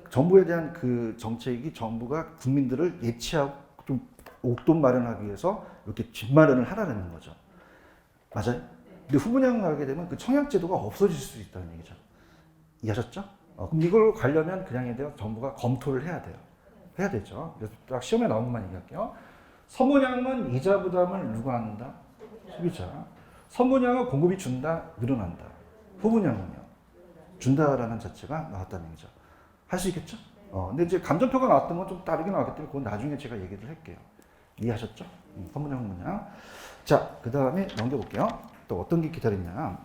S1: 정부에 대한 그 정책이 정부가 국민들을 예치하고 좀 옥돈 마련하기 위해서 이렇게 집 마련을 하라는 거죠. 맞아요? 근데 후분양 가게 되면 그 청약제도가 없어질 수 있다는 얘기죠. 이해하셨죠? 그럼 이걸 가려면 그냥에 대해 정부가 검토를 해야 돼요. 해야 되죠. 그래서 딱 시험에 나온 것만 얘기할게요. 선분양은 이자 부담을 누가 한다? 소비자. 선분양은 공급이 준다, 늘어난다. 후분양은요? 준다라는 자체가 나왔다는 얘기죠. 할 수 있겠죠? 근데 이제 감정표가 나왔던 건 좀 다르게 나왔기 때문에 그건 나중에 제가 얘기를 할게요. 이해하셨죠? 선분양, 후분양. 자, 그 다음에 넘겨볼게요. 또 어떤 게 기다리냐.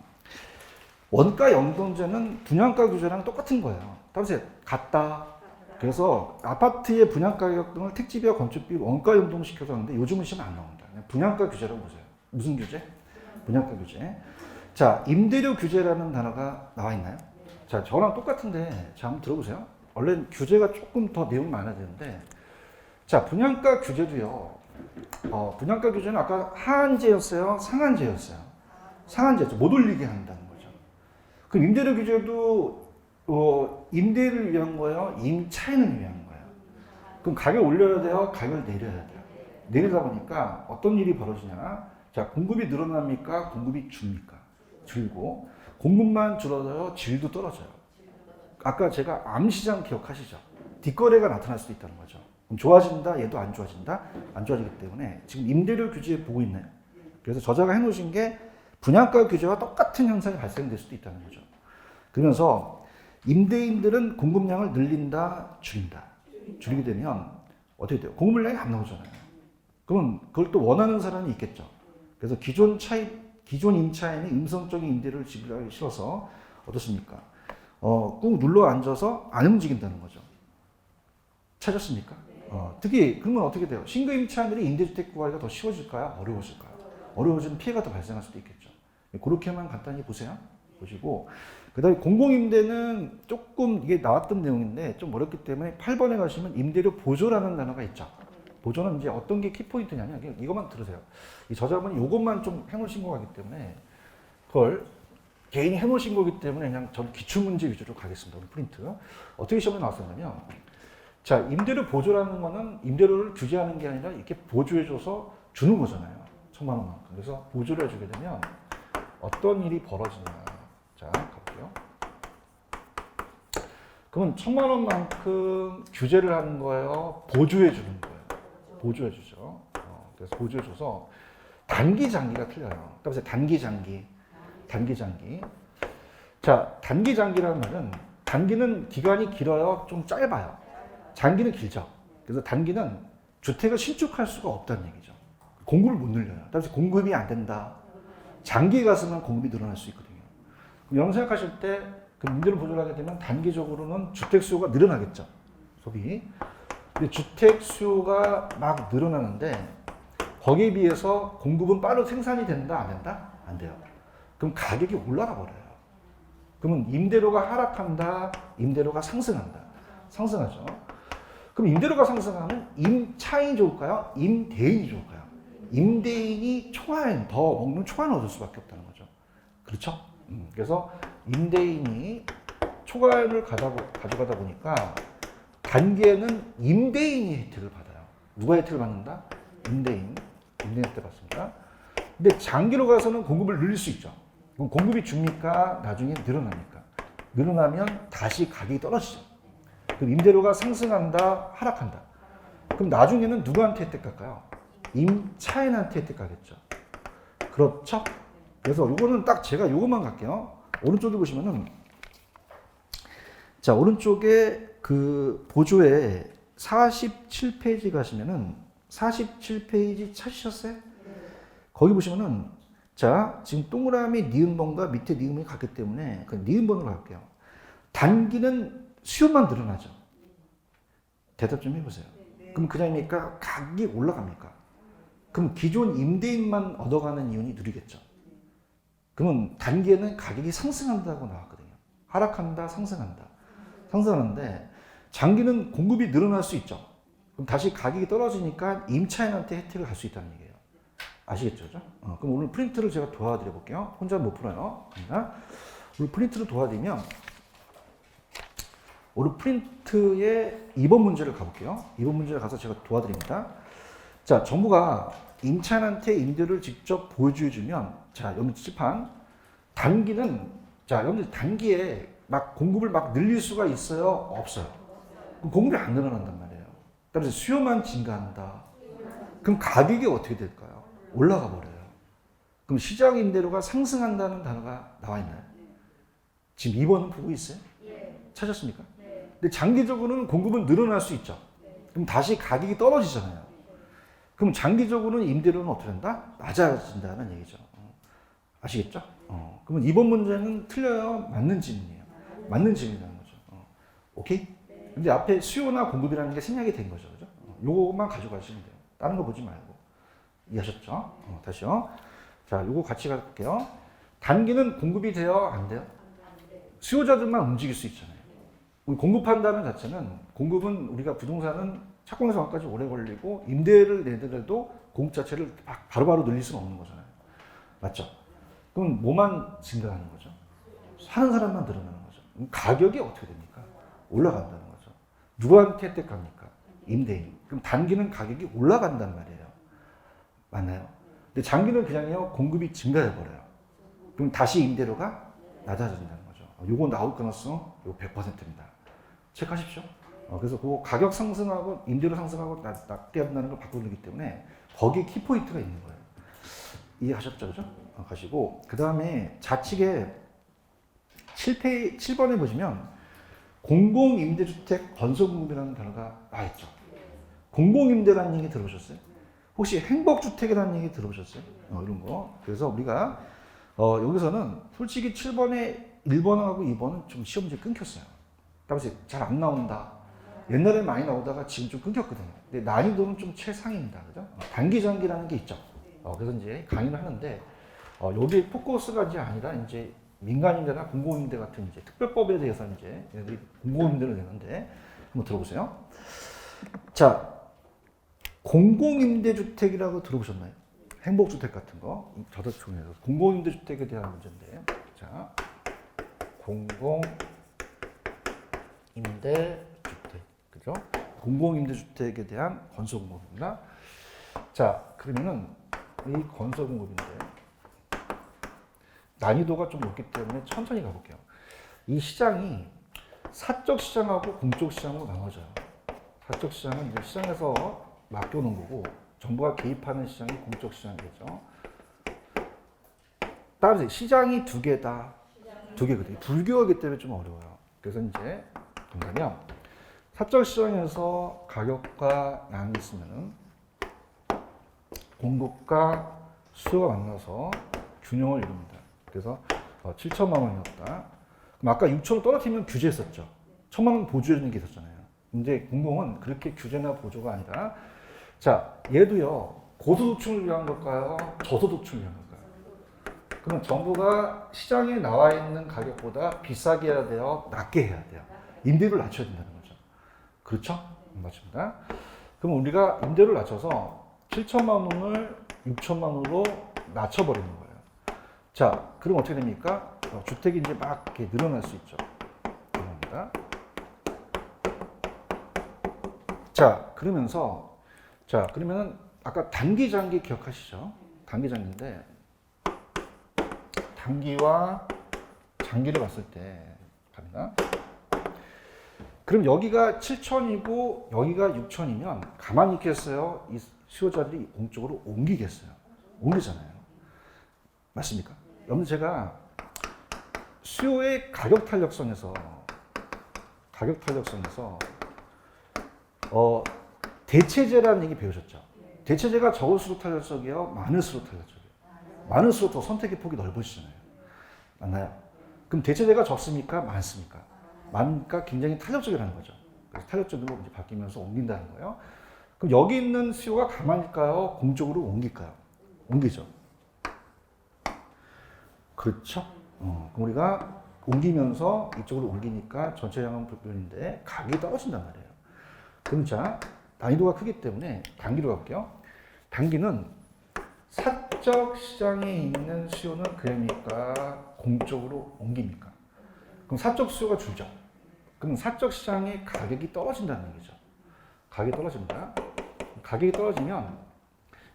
S1: 원가 연동제는 분양가 규제랑 똑같은 거예요. 따라서 같다. 그래서 아파트의 분양가 가격 등을 택지비와 건축비 원가 연동시켜서 하는데 요즘은 시험에 안 나옵니다. 그냥 분양가 규제라고 보세요. 무슨 규제? 분양가 규제. 자, 임대료 규제라는 단어가 나와 있나요? 자, 저랑 똑같은데 자, 한번 들어보세요. 원래 규제가 조금 더 내용이 많아야 되는데 자, 분양가 규제도요. 분양가 규제는 아까 하한제였어요? 상한제였어요? 상한제죠. 못 올리게 한다는 거죠. 그럼 임대료 규제도 임대를 위한 거예요? 임차인을 위한 거예요? 그럼 가격 올려야 돼요? 가격을 내려야 돼요? 내리다 보니까 어떤 일이 벌어지냐? 자, 공급이 늘어납니까? 공급이 줍니까? 줄고 공급만 줄어들어요? 질도 떨어져요. 아까 제가 암시장 기억하시죠? 뒷거래가 나타날 수도 있다는 거죠. 그럼 좋아진다? 얘도 안 좋아진다? 안 좋아지기 때문에 지금 임대료 규제 보고 있나요? 그래서 저자가 해놓으신 게 분양가 규제와 똑같은 현상이 발생될 수도 있다는 거죠. 그러면서 임대인들은 공급량을 늘린다, 줄인다. 줄이게 되면 어떻게 돼요? 공급 물량이 안 나오잖아요. 그러면 그걸 또 원하는 사람이 있겠죠. 그래서 기존 임차인이 음성적인 임대료를 지불하기 싫어서 어떻습니까? 꾹 눌러 앉아서 안 움직인다는 거죠. 찾았습니까? 특히 그러면 어떻게 돼요? 신규 임차인들이 임대주택 구하기가 더 쉬워질까요? 어려워질까요? 어려워지는 피해가 더 발생할 수도 있겠죠. 그렇게만 간단히 보세요. 보시고 그 다음에 공공임대는 조금 이게 나왔던 내용인데 좀 어렵기 때문에 8번에 가시면 임대료 보조라는 단어가 있죠. 보조는 이제 어떤 게 키포인트냐면 이것만 들으세요. 이 저자분이 이것만 좀 해놓으신 거 같기 때문에 그걸 개인이 해놓으신 거기 때문에 그냥 전 기출문제 위주로 가겠습니다. 프린트. 어떻게 시험에 나왔었냐면 자, 임대료 보조라는 거는 임대료를 규제하는 게 아니라 이렇게 보조해줘서 주는 거잖아요. 1,000만 원만큼. 그래서 보조를 해주게 되면 어떤 일이 벌어지냐. 자, 가볼게요. 그러면 1,000만 원만큼 규제를 하는 거예요? 보조해 주는 거예요? 보조해 주죠. 그래서 보조해 줘서 단기 장기가 틀려요. 그래서 단기 장기. 자, 단기 장기라는 말은 단기는 기간이 길어요? 좀 짧아요? 장기는 길죠. 그래서 단기는 주택을 신축할 수가 없다는 얘기죠. 공급을 못 늘려요. 그래서 공급이 안 된다. 장기에 갔으면 공급이 늘어날 수 있거든요. 그럼 여러분 생각하실 때 그 임대료 보조를 하게 되면 단기적으로는 주택 수요가 늘어나겠죠. 소비. 근데 주택 수요가 막 늘어나는데 거기에 비해서 공급은 빠르게 생산이 된다? 안 된다? 안 돼요. 그럼 가격이 올라가 버려요. 그러면 임대료가 하락한다? 임대료가 상승한다? 상승하죠. 그럼 임대료가 상승하면 임차인이 좋을까요? 임대인이 좋을까요? 임대인이 초과인, 더 먹는 초과는 얻을 수밖에 없다는 거죠. 그렇죠? 그래서 임대인이 초과인을 가져가다 보니까 단기에는 임대인이 혜택을 받아요. 누가 혜택을 받는다? 임대인 혜택 받습니다. 근데 장기로 가서는 공급을 늘릴 수 있죠. 그럼 공급이 줍니까? 나중에 늘어납니까? 늘어나면 다시 가격이 떨어지죠. 그럼 임대료가 상승한다, 하락한다. 그럼 나중에는 누구한테 혜택 갈까요? 임차인한테 혜택 가겠죠. 그렇죠? 그래서 요거는 딱 제가 요것만 갈게요. 오른쪽에 보시면은, 자, 오른쪽에 그 보조에 47페이지 가시면은 47페이지 찾으셨어요? 거기 보시면은, 자, 지금 동그라미 니은번과 밑에 니은번이 같기 때문에 그 니은번으로 갈게요. 단기는 수요만 늘어나죠. 대답 좀 해보세요. 그럼 그 다음이니까 가격이 올라갑니까? 그럼 기존 임대인만 얻어가는 이윤이 누리겠죠. 그러면 단기에는 가격이 상승한다고 나왔거든요. 하락한다, 상승한다. 상승하는데 장기는 공급이 늘어날 수 있죠. 그럼 다시 가격이 떨어지니까 임차인한테 혜택을 갈 수 있다는 얘기예요. 아시겠죠? 그럼 오늘 프린트를 제가 도와드려 볼게요. 혼자 못 풀어요. 오늘 프린트를 도와드리면 오늘 프린트의 2번 문제를 가볼게요. 2번 문제를 가서 제가 도와드립니다. 자, 정부가 임차인한테 임대료를 직접 보여주면, 자, 여러분 칠판 단기는, 자, 여러분들 단기에 막 공급을 막 늘릴 수가 있어요? 없어요? 그럼 공급이 안 늘어난단 말이에요. 따라서 수요만 증가한다. 그럼 가격이 어떻게 될까요? 올라가 버려요. 그럼 시장 임대료가 상승한다는 단어가 나와 있나요? 지금 2번은 보고 있어요? 찾았습니까? 근데 장기적으로는 공급은 늘어날 수 있죠. 그럼 다시 가격이 떨어지잖아요. 그럼 장기적으로는 임대료는 어떻게 된다? 낮아진다는 얘기죠. 아시겠죠? 그러면 이번 문제는 틀려요? 맞는 질문이에요. 맞는 질문이라는 거죠. 오케이? 근데 앞에 수요나 공급이라는 게 생략이 된 거죠. 그죠? 요거만 가져가시면 돼요. 다른 거 보지 말고. 이해하셨죠? 다시요. 자, 요거 같이 갈게요. 단기는 공급이 돼요? 안 돼요? 수요자들만 움직일 수 있잖아요. 공급한다는 자체는, 공급은 우리가 부동산은 착공해서까지 오래 걸리고 임대를 내더라도 공급 자체를 바로바로 늘릴 수는 없는 거잖아요. 맞죠? 그럼 뭐만 증가하는 거죠? 사는 사람만 늘어나는 거죠. 그럼 가격이 어떻게 됩니까? 올라간다는 거죠. 누구한테 혜택 갑니까? 임대인. 그럼 단기는 가격이 올라간단 말이에요. 맞나요? 근데 장기는 그냥요, 공급이 증가해버려요. 그럼 다시 임대료가 낮아진다는 거죠. 요거 나올 가능성 요 100%입니다. 체크하십시오. 그래서 그 가격 상승하고 임대료 상승하고 낮게 한다는 걸 바꾸기 때문에 거기에 키포인트가 있는 거예요. 이해하셨죠? 그죠? 가시고 그 다음에 좌측에 7번에 보시면 공공임대주택 건설공급이라는 단어가 나와있죠. 공공임대라는 얘기 들어보셨어요? 혹시 행복주택이라는 얘기 들어보셨어요? 이런 거. 그래서 우리가 여기서는 솔직히 7번에 1번하고 2번은 좀 시험 문제 끊겼어요. 따라서 잘 안 나온다. 옛날에 많이 나오다가 지금 좀 끊겼거든요. 근데 난이도는 좀 최상입니다. 그죠? 단기 장기라는 게 있죠. 그래서 이제 강의를 하는데, 여기 포커스가 이제 아니라 이제 민간임대나 공공임대 같은 이제 특별법에 대해서 이제 얘네들이 공공임대를 내는데, 한번 들어보세요. 자, 공공임대주택이라고 들어보셨나요? 행복주택 같은 거. 저도 중요해서. 공공임대주택에 대한 문제인데, 자, 공공임대주택. 그죠? 공공임대주택에 대한 건설공급입니다. 자, 그러면은 이 건설공급인데 난이도가 좀 높기 때문에 천천히 가볼게요. 이 시장이 사적 시장하고 공적 시장으로 나눠져요. 사적 시장은 이제 시장에서 맡겨놓은 거고 정부가 개입하는 시장이 공적 시장이겠죠. 따라서 시장이 두 개다. 두 개거든요. 불교이기 때문에 좀 어려워요. 그래서 이제 본다면 사적 시장에서 가격과 양이 있으면은 공급과 수요가 만나서 균형을 이룹니다. 그래서 7천만 원이었다. 그럼 아까 6천 원 떨어뜨리면 규제했었죠. 1천만 원 보조해주는 게 있었잖아요. 근데 공공은 그렇게 규제나 보조가 아니라 자, 얘도요. 고소득층을 위한 걸까요? 저소득층을 위한 걸까요? 그러면 정부가 시장에 나와 있는 가격보다 비싸게 해야 돼요? 낮게 해야 돼요? 임대료를 낮춰야 된다는 거죠. 그렇죠? 맞습니다. 그럼 우리가 임대료를 낮춰서 7천만 원을 6천만 원으로 낮춰버리는 거예요. 자, 그럼 어떻게 됩니까? 주택이 이제 막 이렇게 늘어날 수 있죠. 늘어납니다. 자, 그러면은 아까 단기, 장기 기억하시죠? 단기, 장기인데 단기와 장기를 봤을 때 갑니다. 그럼 여기가 7천이고 여기가 6천이면 가만히 있겠어요? 이 수요자들이 공적으로 옮기겠어요? 옮기잖아요. 맞습니까? 여러분 제가 수요의 가격 탄력성에서 대체제라는 얘기 배우셨죠? 대체제가 적을수록 탄력적이에요? 많을수록 탄력적이에요? 많을수록 더 선택의 폭이 넓어지잖아요. 맞나요? 그럼 대체제가 적습니까? 많습니까? 많으니까 굉장히 탄력적이라는 거죠. 그래서 탄력적으로 이제 바뀌면서 옮긴다는 거예요. 그럼 여기 있는 수요가 가만히일까요? 공적으로 옮길까요? 옮기죠. 그렇죠? 그럼 우리가 옮기면서 이쪽으로 옮기니까 전체량은 불변인데 가격이 떨어진단 말이에요. 그럼 자, 난이도가 크기 때문에 단기로 갈게요. 단기는 사적 시장에 있는 수요는 그럽니까? 공적으로 옮깁니까? 그럼 사적 수요가 줄죠. 그럼 사적 시장의 가격이 떨어진다는 얘기죠. 가격이 떨어집니다. 가격이 떨어지면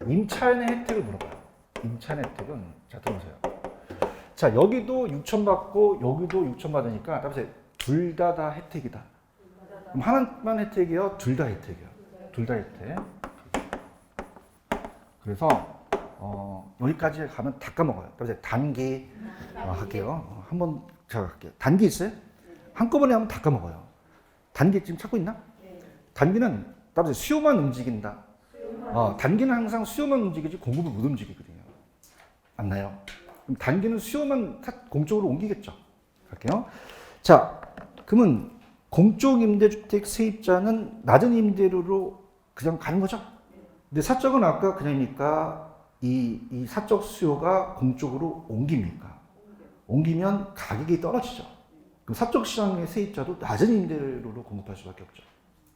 S1: 임차인의 혜택을 물어봐요. 임차인 혜택은 자 들어보세요. 자, 여기도 6천 받고 여기도 6천 받으니까 답세 둘 다 혜택이다. 그럼 하나만 혜택이요? 둘 다 혜택이요. 둘 다 혜택. 그래서 여기까지 가면 다 까먹어요. 답세 단기 할게요. 한번 제가 할게요. 단기 있어요? 한꺼번에 하면 다 까먹어요. 단기 지금 찾고 있나? 단기는 답세 수요만 움직인다. 단기는 항상 수요만 움직이지 공급을 못 움직이거든요. 맞나요? 단기는 수요만 공적으로 옮기겠죠. 갈게요. 자, 그러면 공적 임대주택 세입자는 낮은 임대료로 그냥 가는 거죠. 근데 사적은 아까 그냥입니까? 이 사적 수요가 공적으로 옮깁니까? 옮기면 가격이 떨어지죠. 그럼 사적 시장의 세입자도 낮은 임대료로 공급할 수밖에 없죠.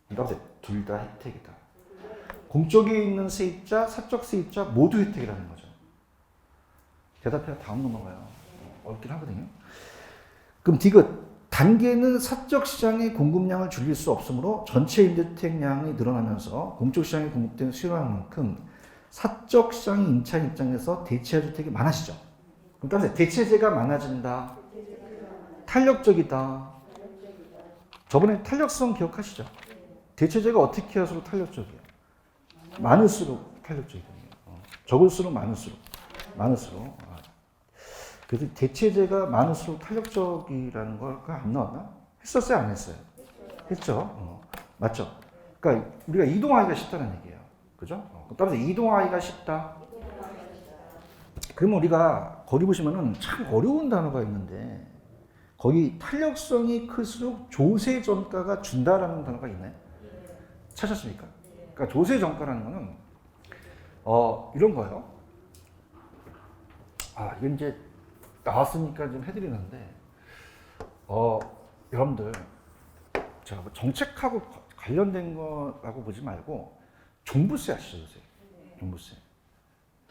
S1: 그러니까 둘 다 혜택이다. 공적에 있는 세입자, 사적 세입자 모두 혜택이라는 거죠. 대답해야 다음 넘어가요. 어렵긴 하거든요. 그럼 디귿. 단계는 사적 시장의 공급량을 줄일 수 없으므로 전체 임대주택량이 늘어나면서 공적 시장에 공급된 수요량 만큼 사적 시장의 임차인 입장에서 대체할 주택이 많아지죠. 그럼 따라서 대체제가 많아진다. 탄력적이다. 저번에 탄력성 기억하시죠? 대체제가 어떻게 할수록 탄력적이에요? 많을수록 탄력적이거든요. 적을수록 많을수록. 그래서 대체제가 많을수록 탄력적이라는 걸 안 나왔나? 했었어요? 안 했어요? 했죠. 맞죠? 그러니까 우리가 이동하기가 쉽다는 얘기예요. 그죠? 따라서 이동하기가 쉽다. 그러면 우리가 거기 보시면은 참 어려운 단어가 있는데 거기 탄력성이 클수록 조세 전가가 준다라는 단어가 있나요? 찾았습니까? 그러니까 조세 전가라는 거는 이런 거예요. 이건 이제 나왔으니까 좀 해드리는데 여러분들 제가 뭐 정책하고 관련된 거라고 보지 말고 종부세 아시죠?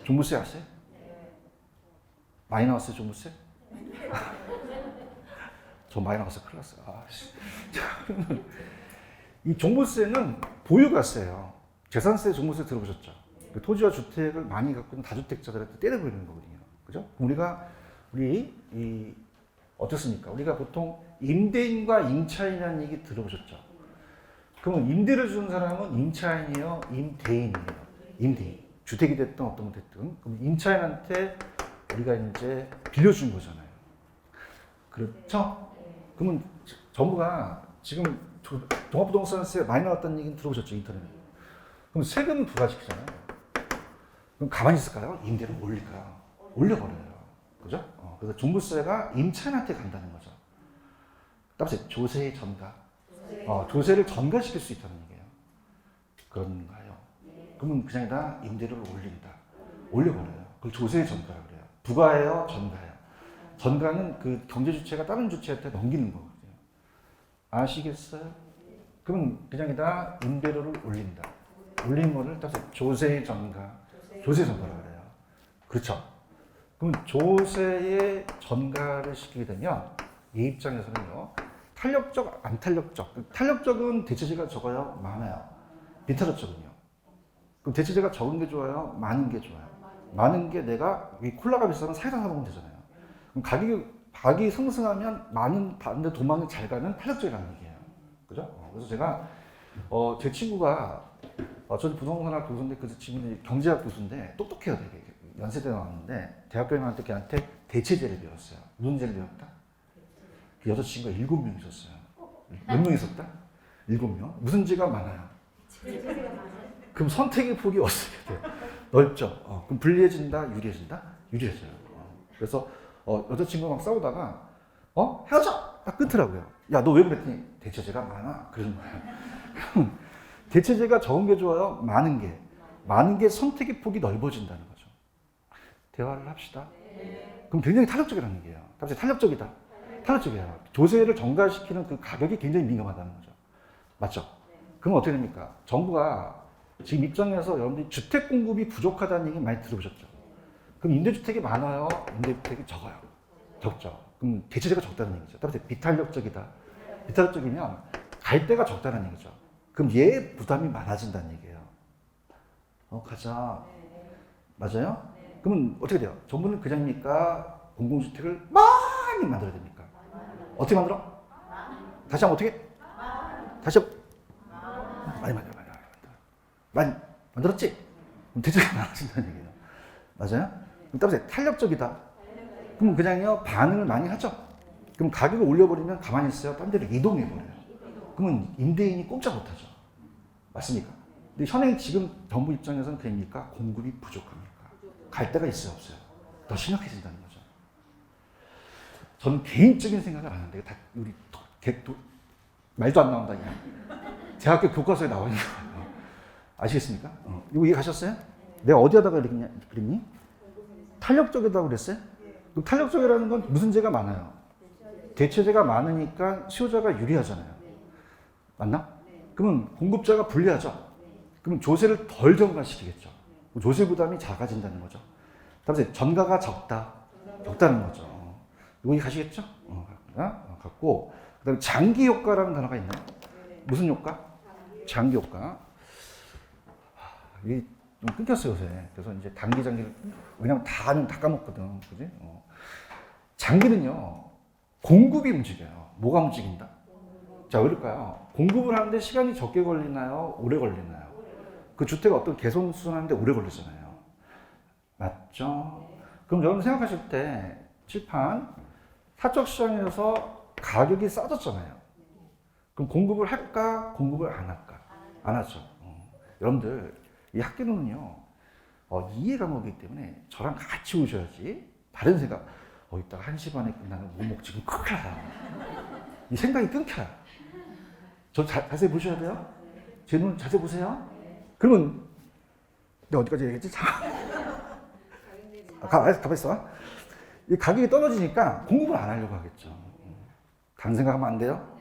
S1: 종부세 아세요? 많이 나왔어요 종부세? 저 많이 나와서 큰일 났어요. 이 종부세는 보유가세예요. 재산세, 종부세 들어보셨죠? 토지와 주택을 많이 갖고 있는 다주택자들한테 때려버리는 거거든요. 그죠? 어떻습니까? 우리가 보통 임대인과 임차인이라는 얘기 들어보셨죠? 그러면 임대를 주는 사람은 임차인이요, 임대인이에요. 임대인. 주택이 됐든 어떤 건 됐든. 그럼 임차인한테 우리가 이제 빌려준 거잖아요. 그렇죠? 그러면 정부가 지금 종합부동산세 많이 나왔다는 얘기는 들어보셨죠? 인터넷에. 그럼 세금 부과시키잖아요. 그럼 가만히 있을까요? 임대를 올릴까요? 올려버려요. 그죠? 그래서 종부세가 임차인한테 간다는 거죠. 따라서 조세의 전가. 조세를 전가시킬 수 있다는 얘기예요. 그런가요? 그러면 그냥 다 임대료를 올린다. 올려버려요. 그걸 조세의 전가라고 그래요. 부과예요? 전가예요? 전가는 그 경제주체가 다른 주체한테 넘기는 거거든요. 아시겠어요? 그러면 그냥 다 임대료를 올린다. 올리는 거를 따라서 조세의 전가, 조세 전가라고 그래요. 그렇죠? 그럼 조세의 전가를 시키게 되면 이 입장에서는요, 탄력적, 안 탄력적. 탄력적은 대체재가 적어요? 많아요? 비탄력적은요? 그럼 대체재가 적은 게 좋아요? 많은 게 좋아요? 많은 게 내가 이 콜라가 비싸면 사이다 사 먹으면 되잖아요. 그럼 가격이 상승하면 많은 반대 도망이 잘 가는 탄력적이라는 얘기예요. 그죠? 그래서 제가 제 친구가 저는 부동산학 교수인데 그 친구는 경제학 교수인데 똑똑해요, 되게. 연세대 나왔는데 대학교에 나왔을 때 걔한테 대체제를 배웠어요. 무슨 제를 배웠다? 그 여자친구가 7명 있었어요. 몇 명 있었다? 7명. 무슨 제가 많아요? 그럼 선택의 폭이 어떻게 돼요? 넓죠. 그럼 불리해진다, 유리해진다? 유리해져요. 그래서 여자친구가 막 싸우다가 헤어져! 딱 끊더라고요. 야, 너 왜 그랬더니 대체제가 많아. 그러는 거예요. 대체제가 적은 게 좋아요? 많은 게 선택의 폭이 넓어진다는 거죠. 대화를 합시다. 그럼 굉장히 탄력적이라는 얘기예요. 갑자기 탄력적이다. 탄력적이에요. 조세를 전가시키는 그 가격이 굉장히 민감하다는 거죠. 맞죠? 그럼 어떻게 됩니까? 정부가 지금 입장에서 여러분들이 주택 공급이 부족하다는 얘기 많이 들어보셨죠? 그럼 임대주택이 많아요? 임대주택이 적어요? 적죠. 그럼 대체제가 적다는 얘기죠. 따라서 비탄력적이다. 비탄력적이면 갈 데가 적다는 얘기죠. 그럼 얘 부담이 많아진다는 얘기예요. 가자. 맞아요? 그러면 어떻게 돼요? 정부는 그냥입니까? 공공주택을 많이 만들어야 됩니까? 어떻게 만들어? 다시 한번 어떻게? 다시 한번. 많이 만들었지? 그럼 대체가 많아진다는 얘기예요. 맞아요? 그럼 따라서 탄력적이다. 그럼 그냥요, 반응을 많이 하죠? 그럼 가격을 올려버리면 가만히 있어요. 딴 데로 이동해버려요. 그러면 임대인이 꼼짝 못하죠. 맞습니까? 근데 현행 지금 정부 입장에서는 됩니까? 공급이 부족합니까? 갈 데가 있어요, 없어요? 더 심각해진다는 거죠. 저는 개인적인 생각을 안 하는데, 다 우리 말도 안 나온다, 그냥. 대학교 교과서에 나와 있는 거예요. 아시겠습니까? 이거 이해하셨어요? 내가 어디에다가 그랬니? 탄력적이라고 그랬어요? 그럼 탄력적이라는 건 무슨 제가 많아요? 대체제가 많으니까 수요자가 유리하잖아요. 맞나? 그러면 공급자가 불리하죠? 그럼 조세를 덜 전가시키겠죠. 조세 부담이 작아진다는 거죠. 다음에 전가가 적다는 거죠. 이거 가시겠죠? 갖고 그다음에 장기 효과라는 단어가 있나요? 무슨 효과? 장기 효과. 이게 좀 끊겼어요, 요새. 그래서 이제 장기를 왜냐면 다 까먹거든, 그지? 장기는요 공급이 움직여요. 뭐가 움직인다? 자, 왜 그럴까요? 공급을 하는데 시간이 적게 걸리나요? 오래 걸리나요? 그 주택 어떤 개선 수준하는데 오래 걸리잖아요. 맞죠? 그럼 여러분 생각하실 때 칠판 사적 시장에서 가격이 싸졌잖아요. 그럼 공급을 할까? 공급을 안 할까? 안 하죠. 여러분들 이 학교는요 이해 과목이기 때문에 저랑 같이 오셔야지. 다른 생각 이따가 1시 반에 끝나는 뭐목 지금 큰일 나요. 이 생각이 끊겨요. 저 자세히 보셔야 돼요. 제 눈 자세히 보세요. 그러면 내가 어디까지 얘기했지? 가만 있어. 이 가격이 떨어지니까 공급을 안 하려고 하겠죠. 다른 생각하면 안 돼요.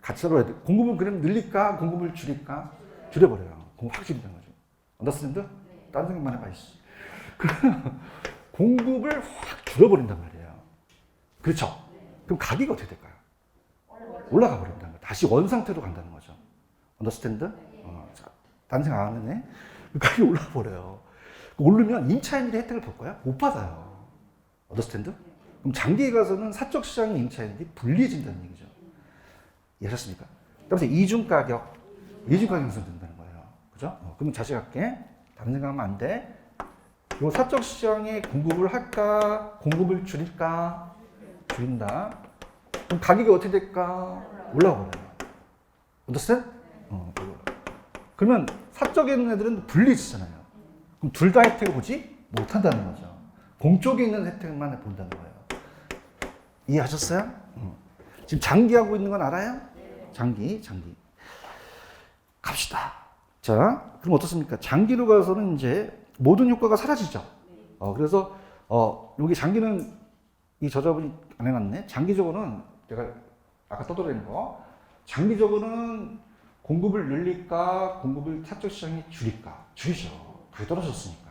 S1: 같이 살아야 돼. 공급을 그럼 늘릴까? 공급을 줄일까? 줄여버려요. 공급 확 줄인다는 거죠. 언더스탠드? 다른 생각만 해봐. 공급을 확 줄여버린단 말이에요. 그렇죠? 그럼 가격이 어떻게 될까요? 올라가 버린다는 거예요. 다시 원상태로 간다는 거죠. 언더스탠드? 자, 다른 생각 안 하네. 가격이 올라 버려요. 오르면 임차인들이 혜택을 볼 거야? 못 받아요. 언더스탠드? 그럼 장기에 가서는 사적 시장의 임차인들이 불리해진다는 얘기죠. 이해하셨습니까? 그래서 이중 가격 형성된다는 거예요. 그죠? 그러면 자세히 할게. 다른 생각하면 안 돼. 요 사적 시장에 공급을 할까? 공급을 줄일까? 줄인다. 그럼 가격이 어떻게 될까? 올라가버려요. understand? 그러면 사적에 있는 애들은 분리해지잖아요. 그럼 둘 다 혜택을 보지 못한다는 거죠. 공쪽에 있는 혜택만 본다는 거예요. 이해하셨어요? 지금 장기하고 있는 건 알아요? 장기. 갑시다. 자, 그럼 어떻습니까? 장기로 가서는 이제 모든 효과가 사라지죠. 그래서 여기 장기는 이 저자분이 안 해놨네. 장기적으로는 내가 아까 떠들어낸 거. 장기적으로는 공급을 늘릴까, 공급을 사적 시장에 줄일까? 줄이죠. 가격이 떨어졌으니까.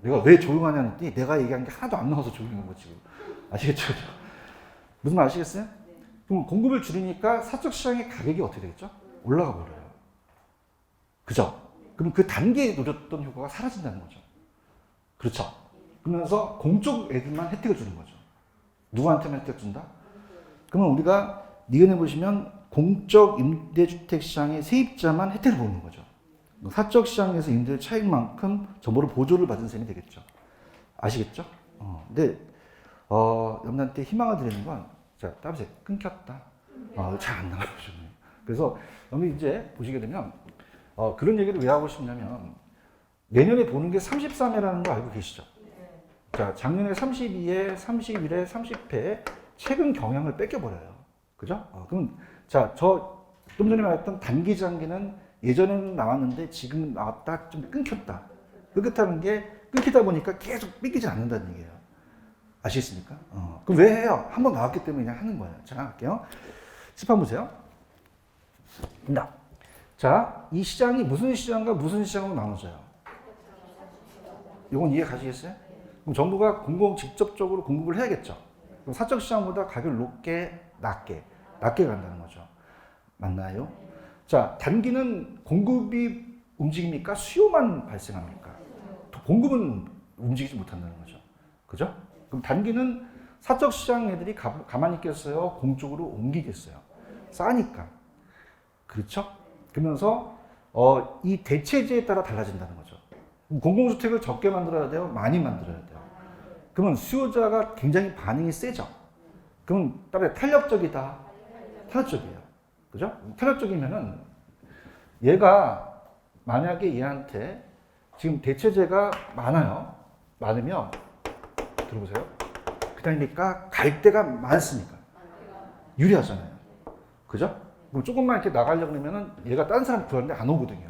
S1: 내가 왜 조용하냐는 게 내가 얘기한 게 하나도 안 나와서 조용한 거 지금. 아시겠죠? 무슨 말 아시겠어요? 그럼 공급을 줄이니까 사적 시장의 가격이 어떻게 되겠죠? 올라가 버려요. 그죠? 그럼 그 단계에 노렸던 효과가 사라진다는 거죠. 그렇죠? 그러면서 공적 애들만 혜택을 주는 거죠. 누구한테만 혜택 준다? 그러면 우리가 니은에 보시면 공적 임대주택 시장의 세입자만 혜택을 보는 거죠. 사적 시장에서 임대 차익만큼 전부로 보조를 받은 셈이 되겠죠. 아시겠죠? 근데 여러분한테 희망을 드리는 건, 자, 따보세요. 끊겼다. 잘 안 나가요. 그래서 여러분 이제 보시게 되면 그런 얘기를 왜 하고 싶냐면 내년에 보는 게 33회라는 거 알고 계시죠? 자, 작년에 32회, 31회, 30회 최근 경향을 뺏겨버려요. 그죠? 그럼 자, 좀 전에 말했던 단기 장기는 예전에는 나왔는데 지금 나왔다 좀 끊겼다. 끊겼다는 게 끊기다 보니까 계속 뺏기지 않는다는 얘기예요. 아시겠습니까? 그럼 왜 해요? 한번 나왔기 때문에 그냥 하는 거예요. 자, 할게요. 습관 보세요. 자, 이 시장이 무슨 시장과 무슨 시장으로 나눠져요? 이건 이해 가시겠어요? 그럼 정부가 직접적으로 공급을 해야겠죠. 그럼 사적 시장보다 가격을 낮게 간다는 거죠. 맞나요? 자, 단기는 공급이 움직입니까? 수요만 발생합니까? 공급은 움직이지 못한다는 거죠. 그죠? 그럼 단기는 사적 시장 애들이 가만히 있겠어요? 공적으로 옮기겠어요? 싸니까. 그렇죠? 그러면서 이 대체제에 따라 달라진다는 거죠. 공공주택을 적게 만들어야 돼요? 많이 만들어야 돼요? 그러면 수요자가 굉장히 반응이 세죠? 그럼 따라서 탄력적이다? 탄력적이에요. 그죠? 탄력적이면은 얘가 만약에 얘한테 지금 대체제가 많으면 들어보세요. 그다음이니까 갈 데가 많으니까 유리하잖아요. 그죠? 그럼 조금만 이렇게 나가려고 하면은 얘가 다른 사람 구하는데 안 오거든요.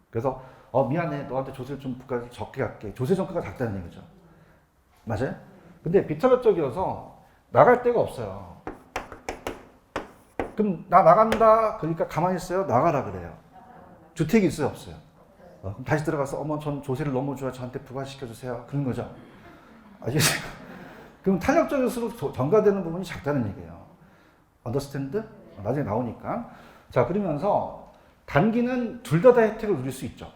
S1: 그래서 미안해, 너한테 조세 좀 적게 갈게. 조세 정가가 작다는 얘기죠. 맞아요? 근데 비탄력적이어서 나갈 데가 없어요. 그럼 나 나간다. 그러니까 가만히 있어요. 나가라 그래요. 주택이 있어요, 없어요? 그럼 다시 들어가서 전 조세를 너무 좋아. 저한테 부과시켜주세요. 그런 거죠. 아시겠어요? 그럼 탄력적일수록 전가되는 부분이 작다는 얘기예요. understand? 나중에 나오니까. 자, 그러면서 단기는 둘 다 혜택을 누릴 수 있죠.